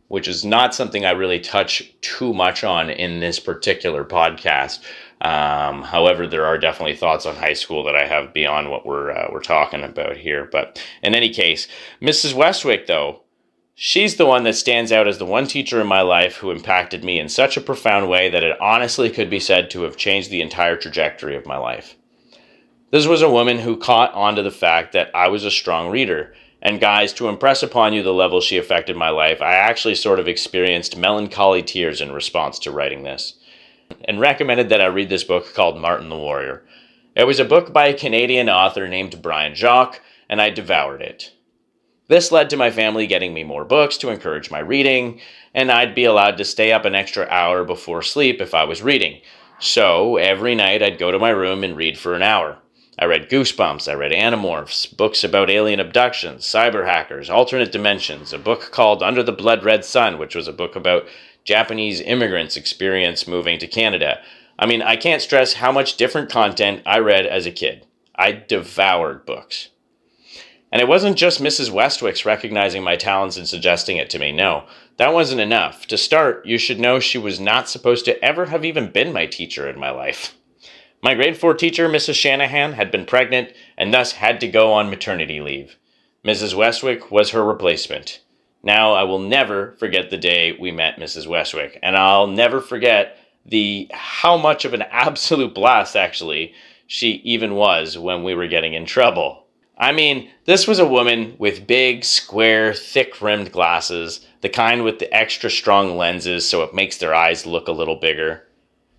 which is not something I really touch too much on in this particular podcast. However, there are definitely thoughts on high school that I have beyond what we're talking about here. But in any case, Mrs. Westwick, though, she's the one that stands out as the one teacher in my life who impacted me in such a profound way that it honestly could be said to have changed the entire trajectory of my life. This was a woman who caught on to the fact that I was a strong reader. And guys, to impress upon you the level she affected my life, I actually sort of experienced melancholy tears in response to writing this, and recommended that I read this book called Martin the Warrior. It was a book by a Canadian author named Brian Jacques, and I devoured it. This led to my family getting me more books to encourage my reading, and I'd be allowed to stay up an extra hour before sleep if I was reading. So every night I'd go to my room and read for an hour. I read Goosebumps, I read Animorphs, books about alien abductions, cyber hackers, alternate dimensions, a book called Under the Blood Red Sun, which was a book about Japanese immigrants' experience moving to Canada. I mean, I can't stress how much different content I read as a kid. I devoured books. And it wasn't just Mrs. Westwick's recognizing my talents and suggesting it to me. No, that wasn't enough. To start, you should know she was not supposed to ever have even been my teacher in my life. My grade 4 teacher, Mrs. Shanahan, had been pregnant and thus had to go on maternity leave. Mrs. Westwick was her replacement. Now, I will never forget the day we met Mrs. Westwick, and I'll never forget how much of an absolute blast, actually, she even was when we were getting in trouble. I mean, this was a woman with big, square, thick-rimmed glasses, the kind with the extra strong lenses so it makes their eyes look a little bigger.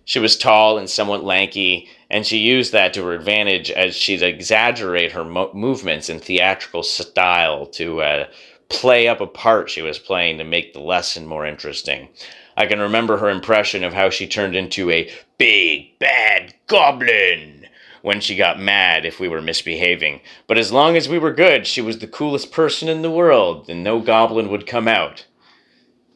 She was tall and somewhat lanky, and she used that to her advantage as she'd exaggerate her movements in theatrical style to play up a part she was playing to make the lesson more interesting. I can remember her impression of how she turned into a big, bad goblin when she got mad if we were misbehaving. But as long as we were good, she was the coolest person in the world, and no goblin would come out.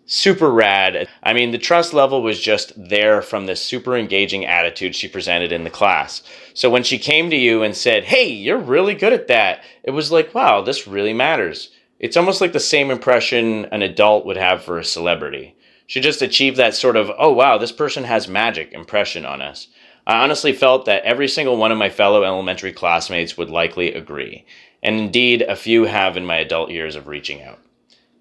super rad. I mean, the trust level was just there from this super engaging attitude she presented in the class. So when she came to you and said, "Hey, you're really good at that," it was like, wow, this really matters. It's almost like the same impression an adult would have for a celebrity. She just achieved that sort of, oh wow, this person has magic impression on us. I honestly felt that every single one of my fellow elementary classmates would likely agree. And indeed, a few have in my adult years of reaching out.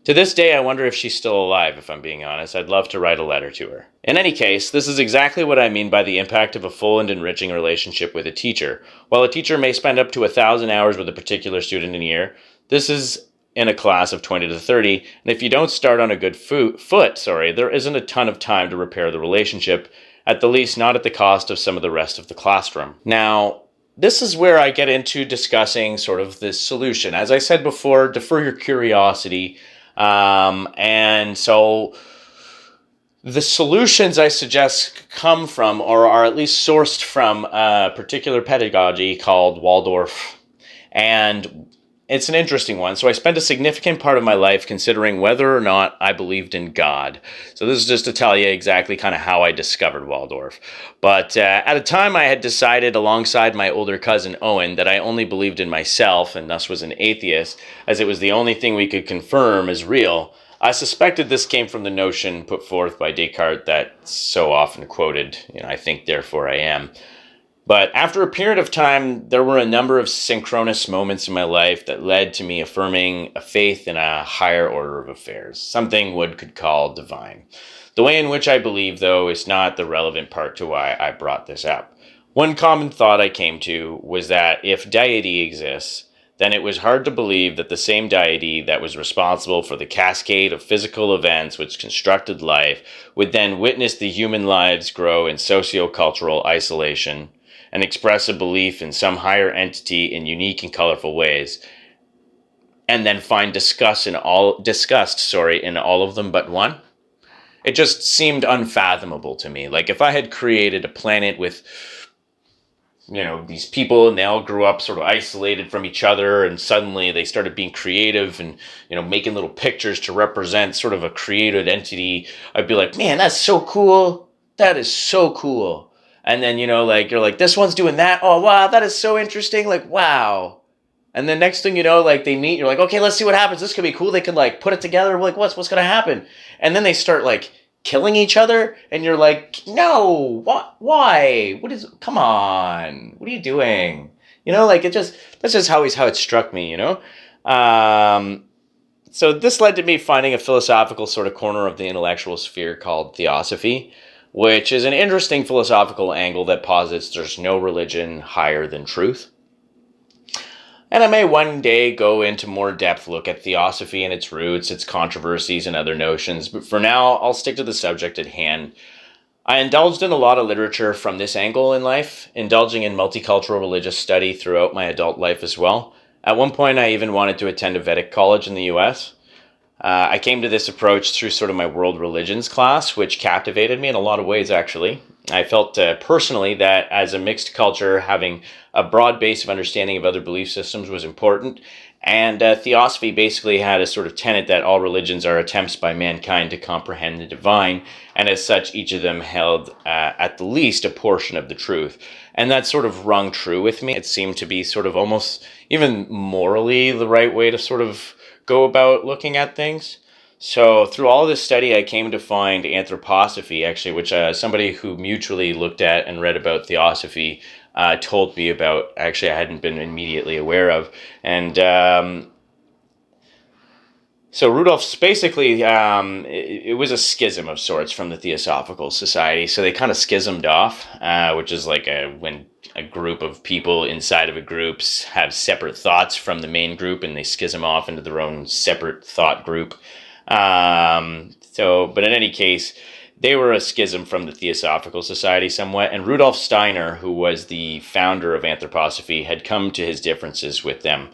To this day, I wonder if she's still alive, if I'm being honest. I'd love to write a letter to her. In any case, this is exactly what I mean by the impact of a full and enriching relationship with a teacher. While a teacher may spend up to 1,000 hours with a particular student in a year, this is in a class of 20 to 30, and if you don't start on a good foot, there isn't a ton of time to repair the relationship, at the least not at the cost of some of the rest of the classroom. Now, this is where I get into discussing sort of this solution. As I said before, defer your curiosity. And so the solutions I suggest come from, or are at least sourced from, a particular pedagogy called Waldorf. And it's an interesting one. So I spent a significant part of my life considering whether or not I believed in God. So this is just to tell you exactly kind of how I discovered Waldorf. But at a time I had decided alongside my older cousin Owen that I only believed in myself and thus was an atheist, as it was the only thing we could confirm as real. I suspected this came from the notion put forth by Descartes that's so often quoted, I think, therefore I am. But after a period of time, there were a number of synchronous moments in my life that led to me affirming a faith in a higher order of affairs, something Wood could call divine. The way in which I believe, though, is not the relevant part to why I brought this up. One common thought I came to was that if deity exists, then it was hard to believe that the same deity that was responsible for the cascade of physical events which constructed life would then witness the human lives grow in socio-cultural isolation and express a belief in some higher entity in unique and colorful ways, and then find disgust in all of them but one. It just seemed unfathomable to me. Like if I had created a planet with, these people and they all grew up sort of isolated from each other, and suddenly they started being creative and, making little pictures to represent sort of a created entity, I'd be like, man, that's so cool. That is so cool. And then, you're like, this one's doing that. Oh, wow, that is so interesting. Like, wow. And then next thing you know, they meet, you're like, okay, let's see what happens. This could be cool. They could put it together. We're like, what's going to happen? And then they start killing each other. And you're like, no, what? Why? Come on. What are you doing? That's just how it struck me, So this led to me finding a philosophical sort of corner of the intellectual sphere called theosophy, which is an interesting philosophical angle that posits there's no religion higher than truth. And I may one day go into more depth look at theosophy and its roots, its controversies, and other notions, but for now, I'll stick to the subject at hand. I indulged in a lot of literature from this angle in life, indulging in multicultural religious study throughout my adult life as well. At one point, I even wanted to attend a Vedic college in the US. I came to this approach through sort of my world religions class, which captivated me in a lot of ways, actually. I felt personally that as a mixed culture, having a broad base of understanding of other belief systems was important, and theosophy basically had a sort of tenet that all religions are attempts by mankind to comprehend the divine, and as such, each of them held at the least a portion of the truth. And that sort of rung true with me. It seemed to be sort of almost even morally the right way to sort of go about looking at things. So through all this study, I came to find anthroposophy, actually, which somebody who mutually looked at and read about theosophy told me about. Actually, I hadn't been immediately aware of. And so Rudolph's basically, it was a schism of sorts from the Theosophical Society. So they kind of schismed off, which is when a group of people inside of a group have separate thoughts from the main group, and they schism off into their own separate thought group. But in any case, they were a schism from the Theosophical Society somewhat, and Rudolf Steiner, who was the founder of anthroposophy, had come to his differences with them.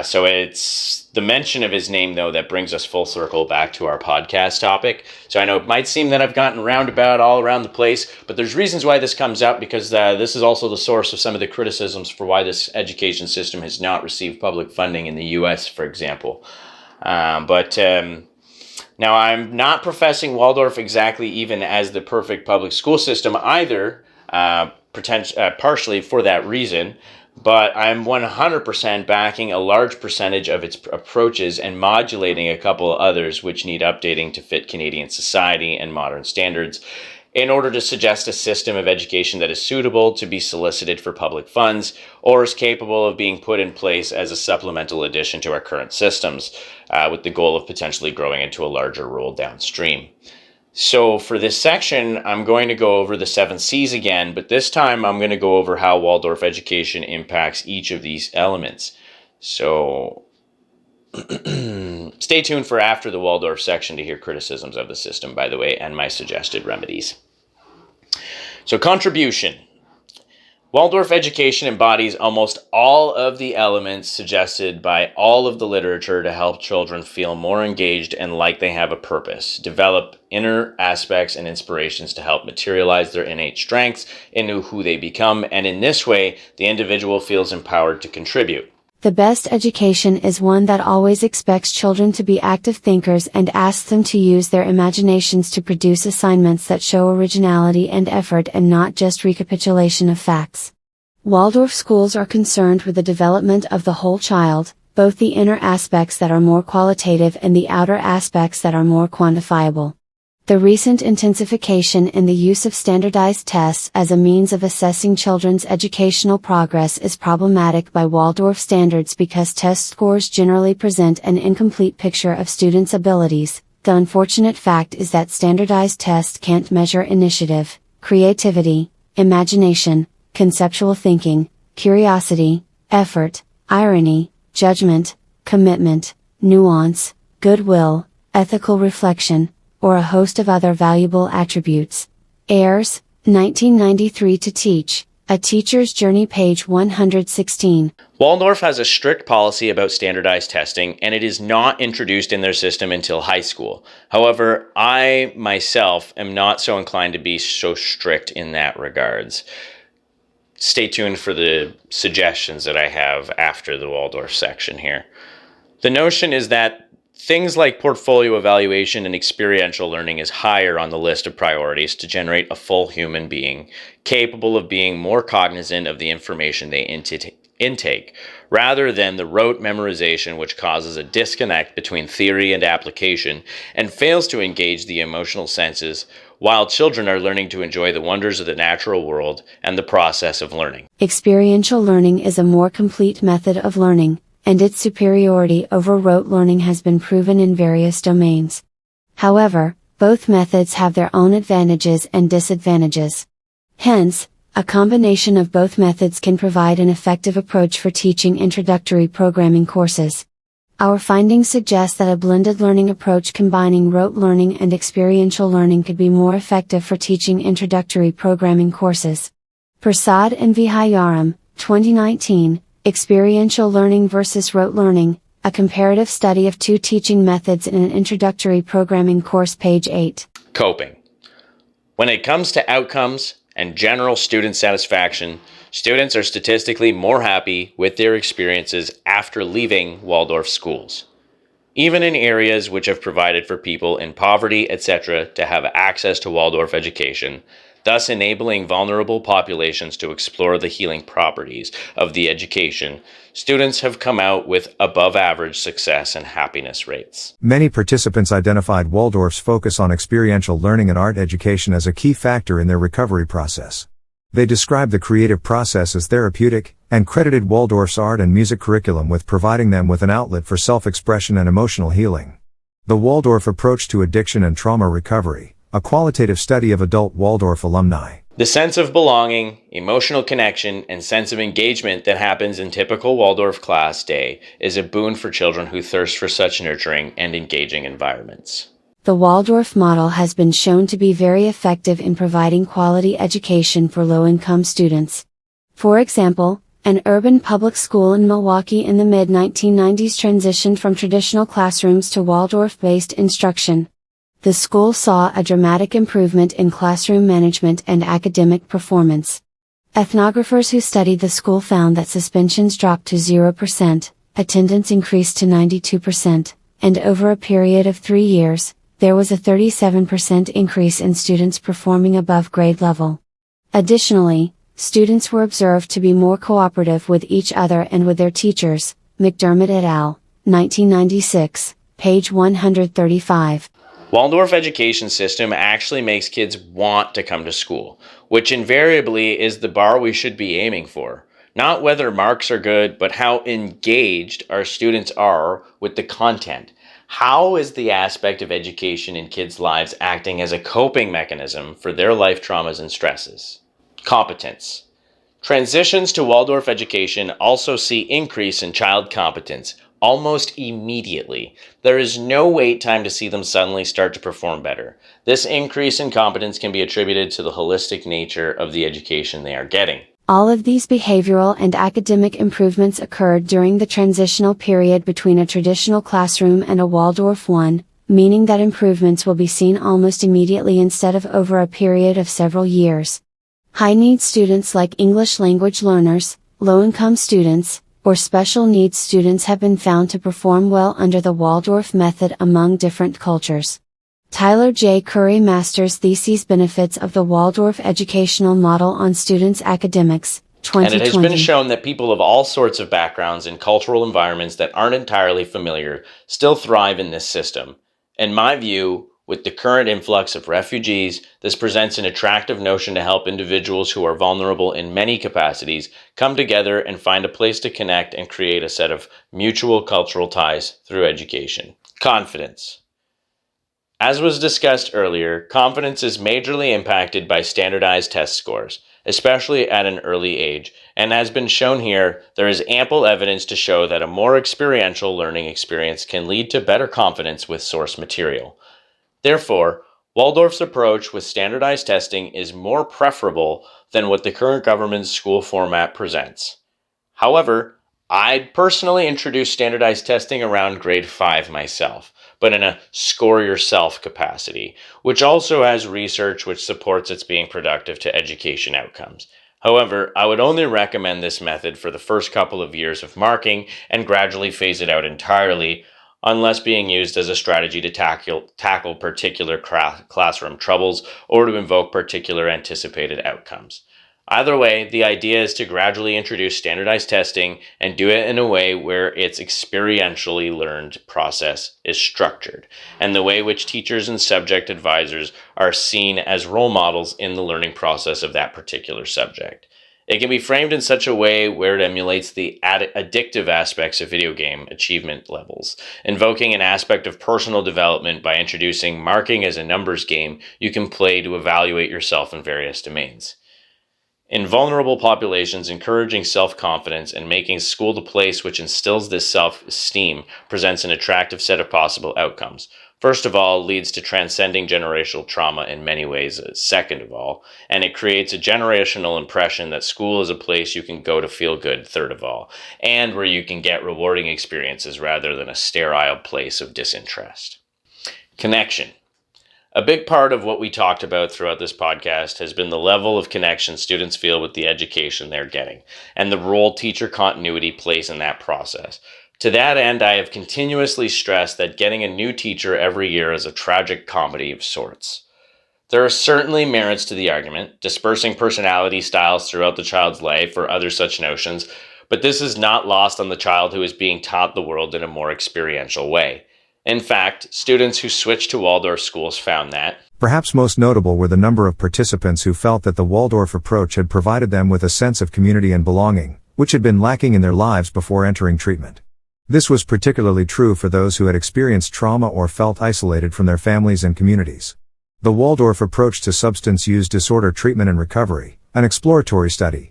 So it's the mention of his name, though, that brings us full circle back to our podcast topic. So I know it might seem that I've gotten roundabout all around the place, but there's reasons why this comes up, because this is also the source of some of the criticisms for why this education system has not received public funding in the U.S., for example. Now, I'm not professing Waldorf exactly even as the perfect public school system either, partially for that reason, but I'm 100% backing a large percentage of its approaches and modulating a couple others which need updating to fit Canadian society and modern standards in order to suggest a system of education that is suitable to be solicited for public funds or is capable of being put in place as a supplemental addition to our current systems, with the goal of potentially growing into a larger role downstream. So for this section, I'm going to go over the 7 C's again, but this time I'm going to go over how Waldorf education impacts each of these elements. So stay tuned for after the Waldorf section to hear criticisms of the system, by the way, and my suggested remedies. So contribution. Waldorf education embodies almost all of the elements suggested by all of the literature to help children feel more engaged and like they have a purpose, develop inner aspects and inspirations to help materialize their innate strengths into who they become, and in this way, the individual feels empowered to contribute. The best education is one that always expects children to be active thinkers and asks them to use their imaginations to produce assignments that show originality and effort and not just recapitulation of facts. Waldorf schools are concerned with the development of the whole child, both the inner aspects that are more qualitative and the outer aspects that are more quantifiable. The recent intensification in the use of standardized tests as a means of assessing children's educational progress is problematic by Waldorf standards because test scores generally present an incomplete picture of students' abilities. The unfortunate fact is that standardized tests can't measure initiative, creativity, imagination, conceptual thinking, curiosity, effort, irony, judgment, commitment, nuance, goodwill, ethical reflection, or a host of other valuable attributes. Ayers, 1993 To Teach, A Teacher's Journey, page 116. Waldorf has a strict policy about standardized testing, and it is not introduced in their system until high school. However, I myself am not so inclined to be so strict in that regards. Stay tuned for the suggestions that I have after the Waldorf section here. The notion is that things like portfolio evaluation and experiential learning is higher on the list of priorities to generate a full human being, capable of being more cognizant of the information they intake, rather than the rote memorization which causes a disconnect between theory and application and fails to engage the emotional senses, while children are learning to enjoy the wonders of the natural world and the process of learning. Experiential learning is a more complete method of learning, and its superiority over rote learning has been proven in various domains. However, both methods have their own advantages and disadvantages. Hence, a combination of both methods can provide an effective approach for teaching introductory programming courses. Our findings suggest that a blended learning approach combining rote learning and experiential learning could be more effective for teaching introductory programming courses. Prasad and Vihayaram, 2019, Experiential Learning versus Rote Learning, a comparative study of 2 teaching methods in an introductory programming course, page 8. Coping. When it comes to outcomes and general student satisfaction, students are statistically more happy with their experiences after leaving Waldorf schools. Even in areas which have provided for people in poverty, etc., to have access to Waldorf education, thus enabling vulnerable populations to explore the healing properties of the education, students have come out with above-average success and happiness rates. Many participants identified Waldorf's focus on experiential learning and art education as a key factor in their recovery process. They described the creative process as therapeutic, and credited Waldorf's art and music curriculum with providing them with an outlet for self-expression and emotional healing. The Waldorf approach to addiction and trauma recovery, a qualitative study of adult Waldorf alumni. The sense of belonging, emotional connection, and sense of engagement that happens in typical Waldorf class day is a boon for children who thirst for such nurturing and engaging environments. The Waldorf model has been shown to be very effective in providing quality education for low-income students. For example, an urban public school in Milwaukee in the mid-1990s transitioned from traditional classrooms to Waldorf-based instruction. The school saw a dramatic improvement in classroom management and academic performance. Ethnographers who studied the school found that suspensions dropped to 0%, attendance increased to 92%, and over a period of 3 years, there was a 37% increase in students performing above grade level. Additionally, students were observed to be more cooperative with each other and with their teachers. McDermott et al., 1996, page 135. Waldorf education system actually makes kids want to come to school, which invariably is the bar we should be aiming for. Not whether marks are good, but how engaged our students are with the content. How is the aspect of education in kids' lives acting as a coping mechanism for their life traumas and stresses? Competence. Transitions to Waldorf education also see increase in child competence almost immediately. There is no wait time to see them suddenly start to perform better. This increase in competence can be attributed to the holistic nature of the education they are getting. All of these behavioral and academic improvements occurred during the transitional period between a traditional classroom and a Waldorf one, meaning that improvements will be seen almost immediately instead of over a period of several years. High-need students like English language learners, low-income students, or special needs students have been found to perform well under the Waldorf method among different cultures. Tyler J. Curry Masters Theses Benefits of the Waldorf Educational Model on Students' Academics, 2020. And it has been shown that people of all sorts of backgrounds and cultural environments that aren't entirely familiar still thrive in this system. In my view, with the current influx of refugees, this presents an attractive notion to help individuals who are vulnerable in many capacities come together and find a place to connect and create a set of mutual cultural ties through education. Confidence. As was discussed earlier, confidence is majorly impacted by standardized test scores, especially at an early age, and as been shown here, there is ample evidence to show that a more experiential learning experience can lead to better confidence with source material. Therefore, Waldorf's approach with standardized testing is more preferable than what the current government's school format presents. However, I'd personally introduce standardized testing around grade 5 myself, but in a score-yourself capacity, which also has research which supports its being productive to education outcomes. However, I would only recommend this method for the first couple of years of marking and gradually phase it out entirely, unless being used as a strategy to tackle particular classroom troubles or to invoke particular anticipated outcomes. Either way, the idea is to gradually introduce standardized testing and do it in a way where its experientially learned process is structured, and the way which teachers and subject advisors are seen as role models in the learning process of that particular subject. It can be framed in such a way where it emulates the addictive aspects of video game achievement levels, invoking an aspect of personal development by introducing marking as a numbers game you can play to evaluate yourself in various domains. In vulnerable populations, encouraging self-confidence and making school the place which instills this self-esteem presents an attractive set of possible outcomes. First of all, leads to transcending generational trauma in many ways, second of all, and it creates a generational impression that school is a place you can go to feel good, third of all, and where you can get rewarding experiences rather than a sterile place of disinterest. Connection. A big part of what we talked about throughout this podcast has been the level of connection students feel with the education they're getting, and the role teacher continuity plays in that process. To that end, I have continuously stressed that getting a new teacher every year is a tragic comedy of sorts. There are certainly merits to the argument, dispersing personality styles throughout the child's life or other such notions, but this is not lost on the child who is being taught the world in a more experiential way. In fact, students who switched to Waldorf schools found that perhaps most notable were the number of participants who felt that the Waldorf approach had provided them with a sense of community and belonging, which had been lacking in their lives before entering treatment. This was particularly true for those who had experienced trauma or felt isolated from their families and communities. The Waldorf approach to substance use disorder treatment and recovery, an exploratory study.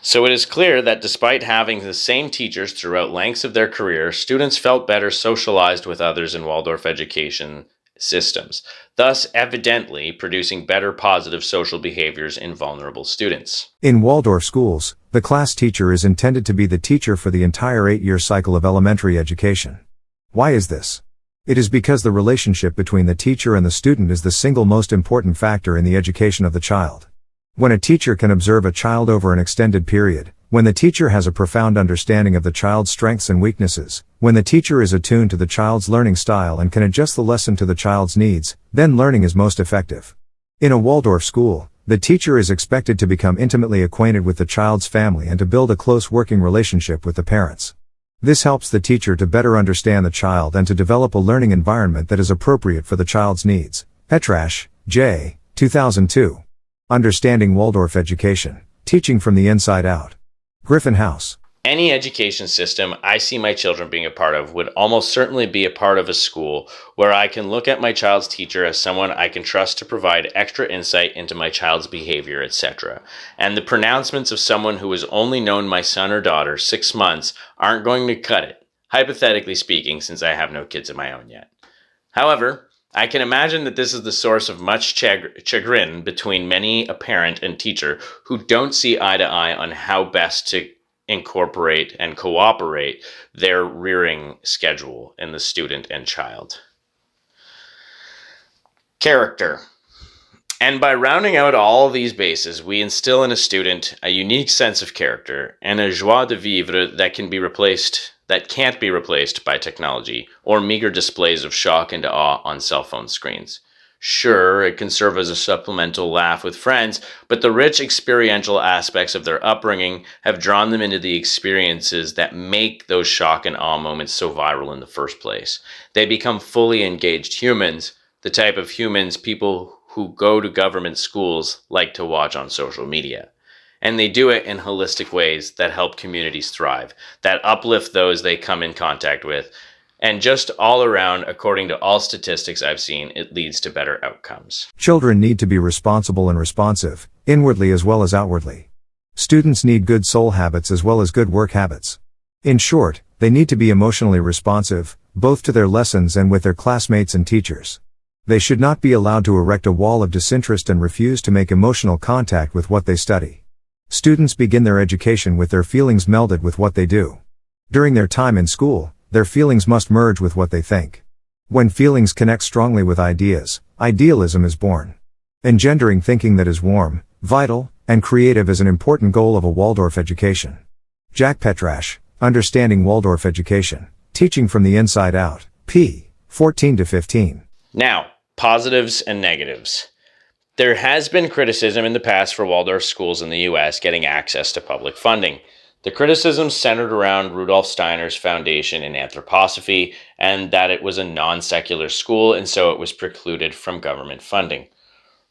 So it is clear that despite having the same teachers throughout lengths of their career, students felt better socialized with others in Waldorf education systems, thus evidently producing better positive social behaviors in vulnerable students. In Waldorf schools, the class teacher is intended to be the teacher for the entire 8-year cycle of elementary education. Why is this? It is because the relationship between the teacher and the student is the single most important factor in the education of the child. When a teacher can observe a child over an extended period, When the teacher has a profound understanding of the child's strengths and weaknesses, when the teacher is attuned to the child's learning style and can adjust the lesson to the child's needs, then learning is most effective. In a Waldorf school, the teacher is expected to become intimately acquainted with the child's family and to build a close working relationship with the parents. This helps the teacher to better understand the child and to develop a learning environment that is appropriate for the child's needs. Petrash, J. 2002. Understanding Waldorf Education. Teaching from the Inside Out. Griffin House. Any education system I see my children being a part of would almost certainly be a part of a school where I can look at my child's teacher as someone I can trust to provide extra insight into my child's behavior, etc. And the pronouncements of someone who has only known my son or daughter 6 months aren't going to cut it, hypothetically speaking, since I have no kids of my own yet. However, I can imagine that this is the source of much chagrin between many a parent and teacher who don't see eye to eye on how best to incorporate and cooperate their rearing schedule in the student and child. Character. And by rounding out all these bases, we instill in a student a unique sense of character and a joie de vivre that can't be replaced by technology or meager displays of shock and awe on cell phone screens. Sure, it can serve as a supplemental laugh with friends, but the rich experiential aspects of their upbringing have drawn them into the experiences that make those shock and awe moments so viral in the first place. They become fully engaged humans, the type of humans people who go to government schools like to watch on social media. And they do it in holistic ways that help communities thrive, that uplift those they come in contact with, and just all around, according to all statistics I've seen, it leads to better outcomes. Children need to be responsible and responsive, inwardly as well as outwardly. Students need good soul habits as well as good work habits. In short, they need to be emotionally responsive, both to their lessons and with their classmates and teachers. They should not be allowed to erect a wall of disinterest and refuse to make emotional contact with what they study. Students begin their education with their feelings melded with what they do. During their time in school, their feelings must merge with what they think. When feelings connect strongly with ideas, idealism is born. Engendering thinking that is warm, vital, and creative is an important goal of a Waldorf education. Jack Petrash, Understanding Waldorf Education. Teaching from the Inside Out. p. 14-15. Now, positives and negatives. There has been criticism in the past for Waldorf schools in the U.S. getting access to public funding. The criticism centered around Rudolf Steiner's foundation in anthroposophy and that it was a non-secular school and so it was precluded from government funding.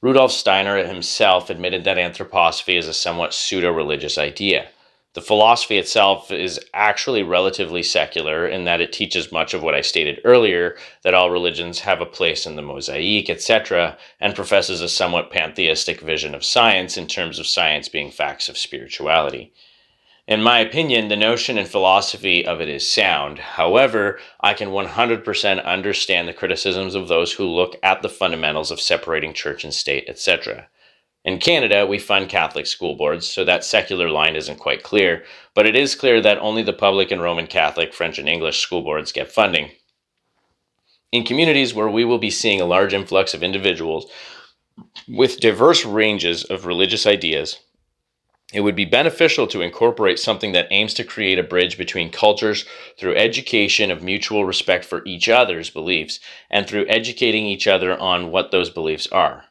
Rudolf Steiner himself admitted that anthroposophy is a somewhat pseudo-religious idea. The philosophy itself is actually relatively secular in that it teaches much of what I stated earlier, that all religions have a place in the mosaic, etc., and professes a somewhat pantheistic vision of science in terms of science being facts of spirituality. In my opinion, the notion and philosophy of it is sound. However, I can 100% understand the criticisms of those who look at the fundamentals of separating church and state, etc. In Canada, we fund Catholic school boards, so that secular line isn't quite clear, but it is clear that only the public and Roman Catholic, French and English school boards get funding. In communities where we will be seeing a large influx of individuals with diverse ranges of religious ideas, it would be beneficial to incorporate something that aims to create a bridge between cultures through education of mutual respect for each other's beliefs and through educating each other on what those beliefs are.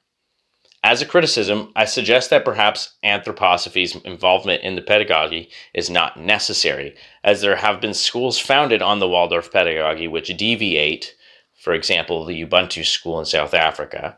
As a criticism, I suggest that perhaps anthroposophy's involvement in the pedagogy is not necessary, as there have been schools founded on the Waldorf pedagogy which deviate, for example, the Ubuntu school in South Africa.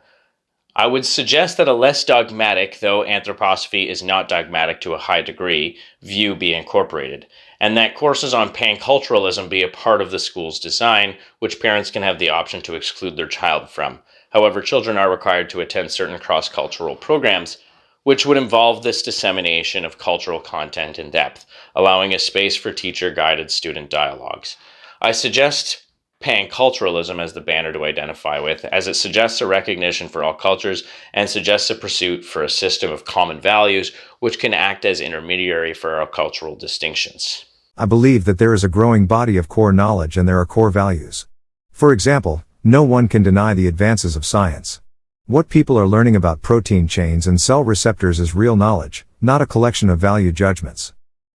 I would suggest that a less dogmatic, though anthroposophy is not dogmatic to a high degree, view be incorporated, and that courses on panculturalism be a part of the school's design, which parents can have the option to exclude their child from. However, children are required to attend certain cross-cultural programs, which would involve this dissemination of cultural content in depth, allowing a space for teacher-guided student dialogues. I suggest panculturalism as the banner to identify with, as it suggests a recognition for all cultures and suggests a pursuit for a system of common values which can act as intermediary for our cultural distinctions. I believe that there is a growing body of core knowledge and there are core values. For example, no one can deny the advances of science. What people are learning about protein chains and cell receptors is real knowledge, not a collection of value judgments.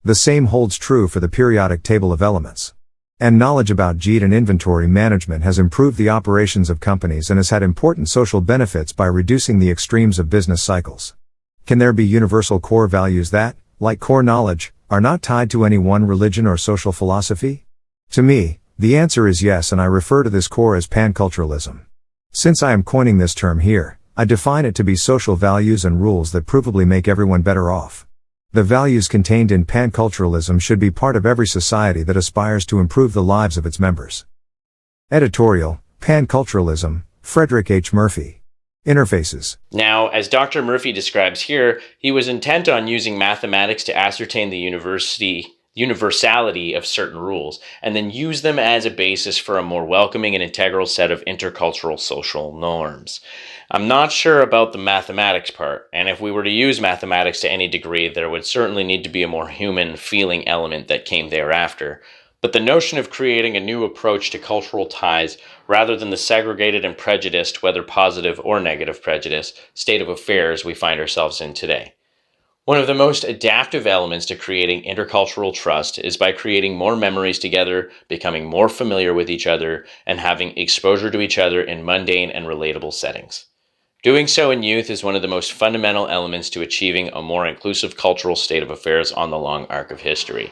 The same holds true for the periodic table of elements. And knowledge about JIT and inventory management has improved the operations of companies and has had important social benefits by reducing the extremes of business cycles. Can there be universal core values that, like core knowledge, are not tied to any one religion or social philosophy? To me, the answer is yes, and I refer to this core as panculturalism. Since I am coining this term here, I define it to be social values and rules that provably make everyone better off. The values contained in panculturalism should be part of every society that aspires to improve the lives of its members. Editorial, Panculturalism, Frederick H. Murphy. Interfaces. Now, as Dr. Murphy describes here, he was intent on using mathematics to ascertain the universality of certain rules, and then use them as a basis for a more welcoming and integral set of intercultural social norms. I'm not sure about the mathematics part, and if we were to use mathematics to any degree, there would certainly need to be a more human feeling element that came thereafter. But the notion of creating a new approach to cultural ties, rather than the segregated and prejudiced, whether positive or negative prejudice, state of affairs we find ourselves in today. One of the most adaptive elements to creating intercultural trust is by creating more memories together, becoming more familiar with each other, and having exposure to each other in mundane and relatable settings. Doing so in youth is one of the most fundamental elements to achieving a more inclusive cultural state of affairs on the long arc of history.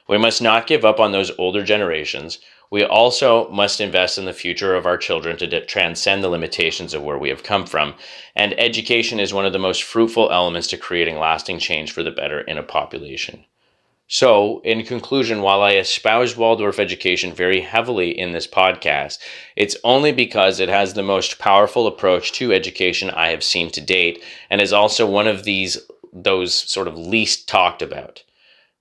We must not give up on those older generations. We also must invest in the future of our children to transcend the limitations of where we have come from, and education is one of the most fruitful elements to creating lasting change for the better in a population. So, in conclusion, while I espouse Waldorf education very heavily in this podcast, it's only because it has the most powerful approach to education I have seen to date, and is also one of those sort of least talked about.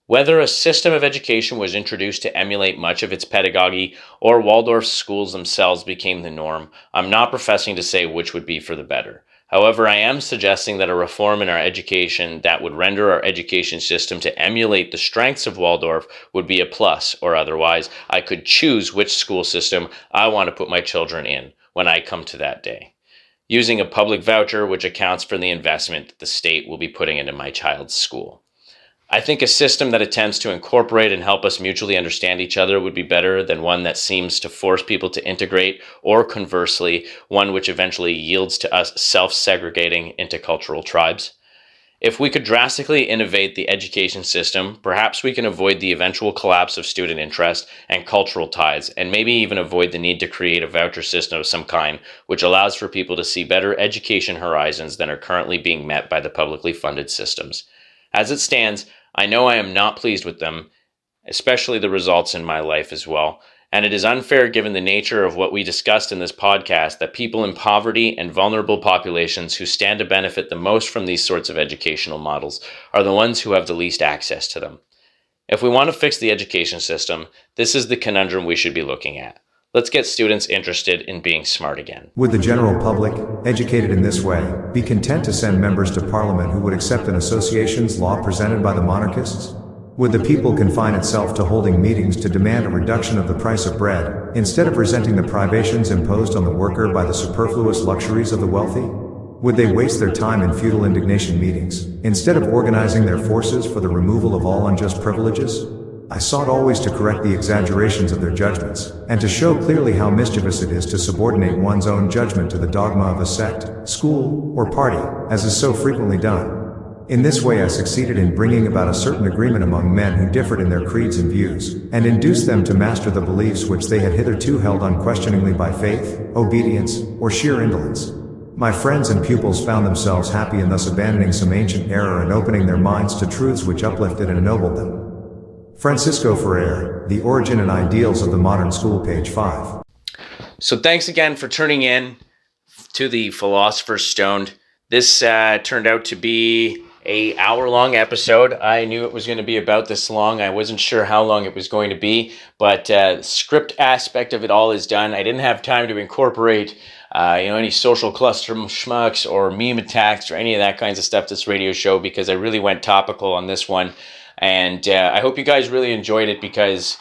Whether a system of education was introduced to emulate much of its pedagogy, or Waldorf schools themselves became the norm, I'm not professing to say which would be for the better. However, I am suggesting that a reform in our education that would render our education system to emulate the strengths of Waldorf would be a plus, or otherwise, I could choose which school system I want to put my children in when I come to that day, using a public voucher which accounts for the investment the state will be putting into my child's school. I think a system that attempts to incorporate and help us mutually understand each other would be better than one that seems to force people to integrate, or conversely, one which eventually yields to us self-segregating intercultural tribes. If we could drastically innovate the education system, perhaps we can avoid the eventual collapse of student interest and cultural ties, and maybe even avoid the need to create a voucher system of some kind, which allows for people to see better education horizons than are currently being met by the publicly funded systems. As it stands, I know I am not pleased with them, especially the results in my life as well, and it is unfair given the nature of what we discussed in this podcast that people in poverty and vulnerable populations who stand to benefit the most from these sorts of educational models are the ones who have the least access to them. If we want to fix the education system, this is the conundrum we should be looking at. Let's get students interested in being smart again. Would the general public, educated in this way, be content to send members to Parliament who would accept an association's law presented by the monarchists? Would the people confine itself to holding meetings to demand a reduction of the price of bread, instead of resenting the privations imposed on the worker by the superfluous luxuries of the wealthy? Would they waste their time in futile indignation meetings, instead of organizing their forces for the removal of all unjust privileges? I sought always to correct the exaggerations of their judgments, and to show clearly how mischievous it is to subordinate one's own judgment to the dogma of a sect, school, or party, as is so frequently done. In this way I succeeded in bringing about a certain agreement among men who differed in their creeds and views, and induced them to master the beliefs which they had hitherto held unquestioningly by faith, obedience, or sheer indolence. My friends and pupils found themselves happy in thus abandoning some ancient error and opening their minds to truths which uplifted and ennobled them. Francisco Ferrer, The Origin and Ideals of the Modern School, page 5. So thanks again for tuning in to the Philosopher's Stoned. This turned out to be an hour-long episode. I knew it was going to be about this long. I wasn't sure how long it was going to be, but the script aspect of it all is done. I didn't have time to incorporate any social cluster schmucks or meme attacks or any of that kinds of stuff this radio show, because I really went topical on this one. And I hope you guys really enjoyed it, because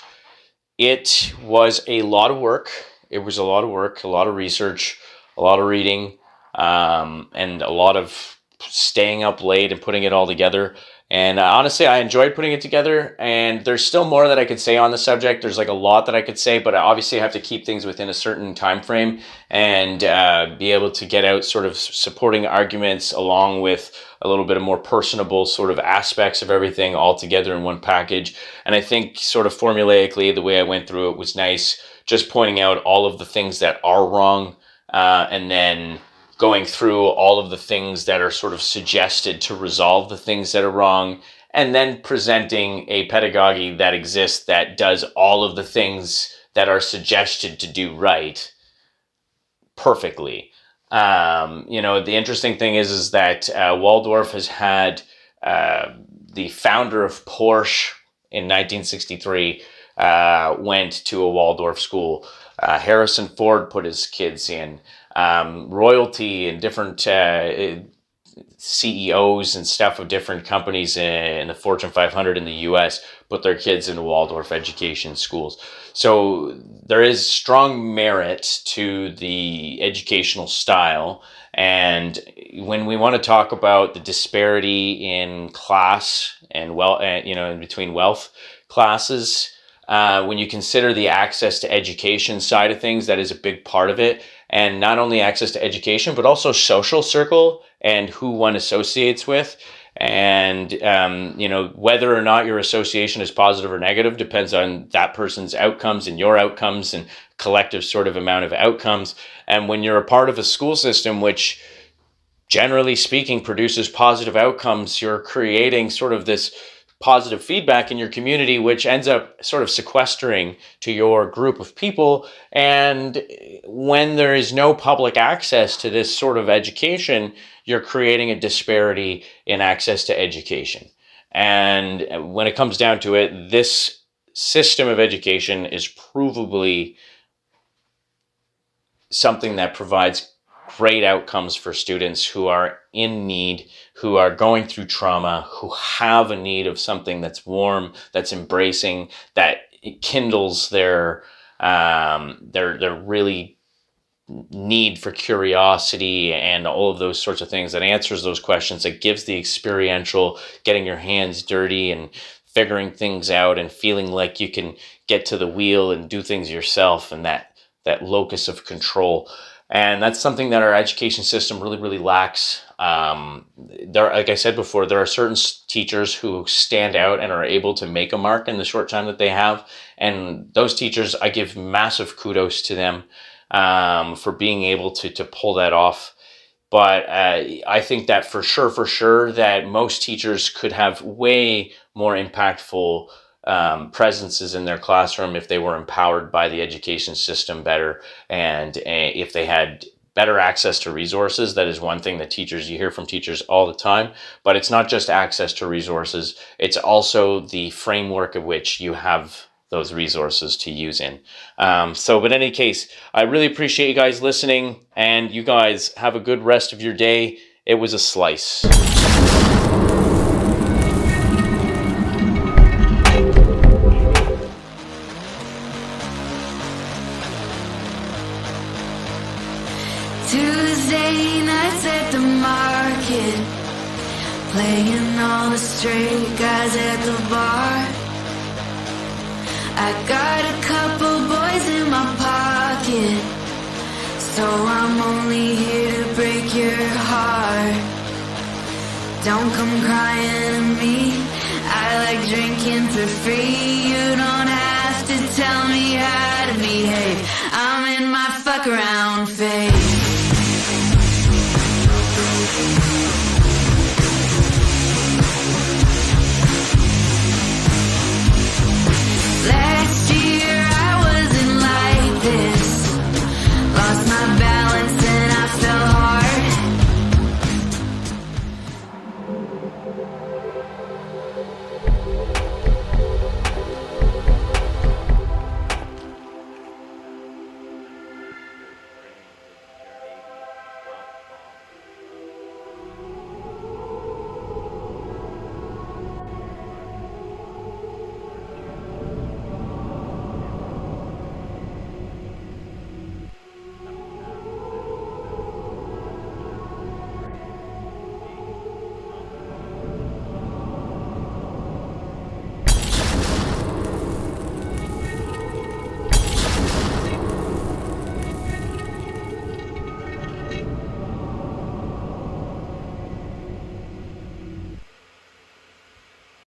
it was a lot of work. It was a lot of work, a lot of research, a lot of reading, and a lot of staying up late and putting it all together. And honestly, I enjoyed putting it together, and there's still more that I could say on the subject. There's like a lot that I could say, but obviously I have to keep things within a certain time frame and be able to get out sort of supporting arguments along with a little bit of more personable sort of aspects of everything all together in one package. And I think sort of formulaically, the way I went through it was nice, just pointing out all of the things that are wrong, and then going through all of the things that are sort of suggested to resolve the things that are wrong, and then presenting a pedagogy that exists that does all of the things that are suggested to do right perfectly. The interesting thing is that Waldorf has had the founder of Porsche in 1963 went to a Waldorf school. Harrison Ford put his kids in. Royalty and different CEOs and stuff of different companies in the Fortune 500 in the US put their kids into Waldorf education schools. So there is strong merit to the educational style. And when we want to talk about the disparity in class and in between wealth classes, when you consider the access to education side of things, that is a big part of it. And not only access to education, but also social circle and who one associates with. And, whether or not your association is positive or negative depends on that person's outcomes and your outcomes and collective sort of amount of outcomes. And when you're a part of a school system, which generally speaking produces positive outcomes, you're creating sort of this positive feedback in your community, which ends up sort of sequestering to your group of people. And when there is no public access to this sort of education, you're creating a disparity in access to education. And when it comes down to it, this system of education is provably something that provides great outcomes for students who are in need, who are going through trauma, who have a need of something that's warm, that's embracing, that kindles their really need for curiosity and all of those sorts of things, that answers those questions, that gives the experiential, getting your hands dirty and figuring things out and feeling like you can get to the wheel and do things yourself, and that locus of control. And that's something that our education system really, really lacks. Like I said before, there are certain teachers who stand out and are able to make a mark in the short time that they have. And those teachers, I give massive kudos to them for being able to pull that off. But I think that for sure, that most teachers could have way more impactful presences in their classroom if they were empowered by the education system better, and if they had better access to resources. That is one thing that you hear from teachers all the time, but it's not just access to resources, it's also the framework of which you have those resources to use in. But in any case, I really appreciate you guys listening, and you guys have a good rest of your day. It was a slice. Tuesday nights at the market, playing all the straight guys at the bar. I got a couple boys in my pocket, so I'm only here to break your heart. Don't come crying to me, I like drinking for free. You don't have to tell me how to behave, I'm in my fuck around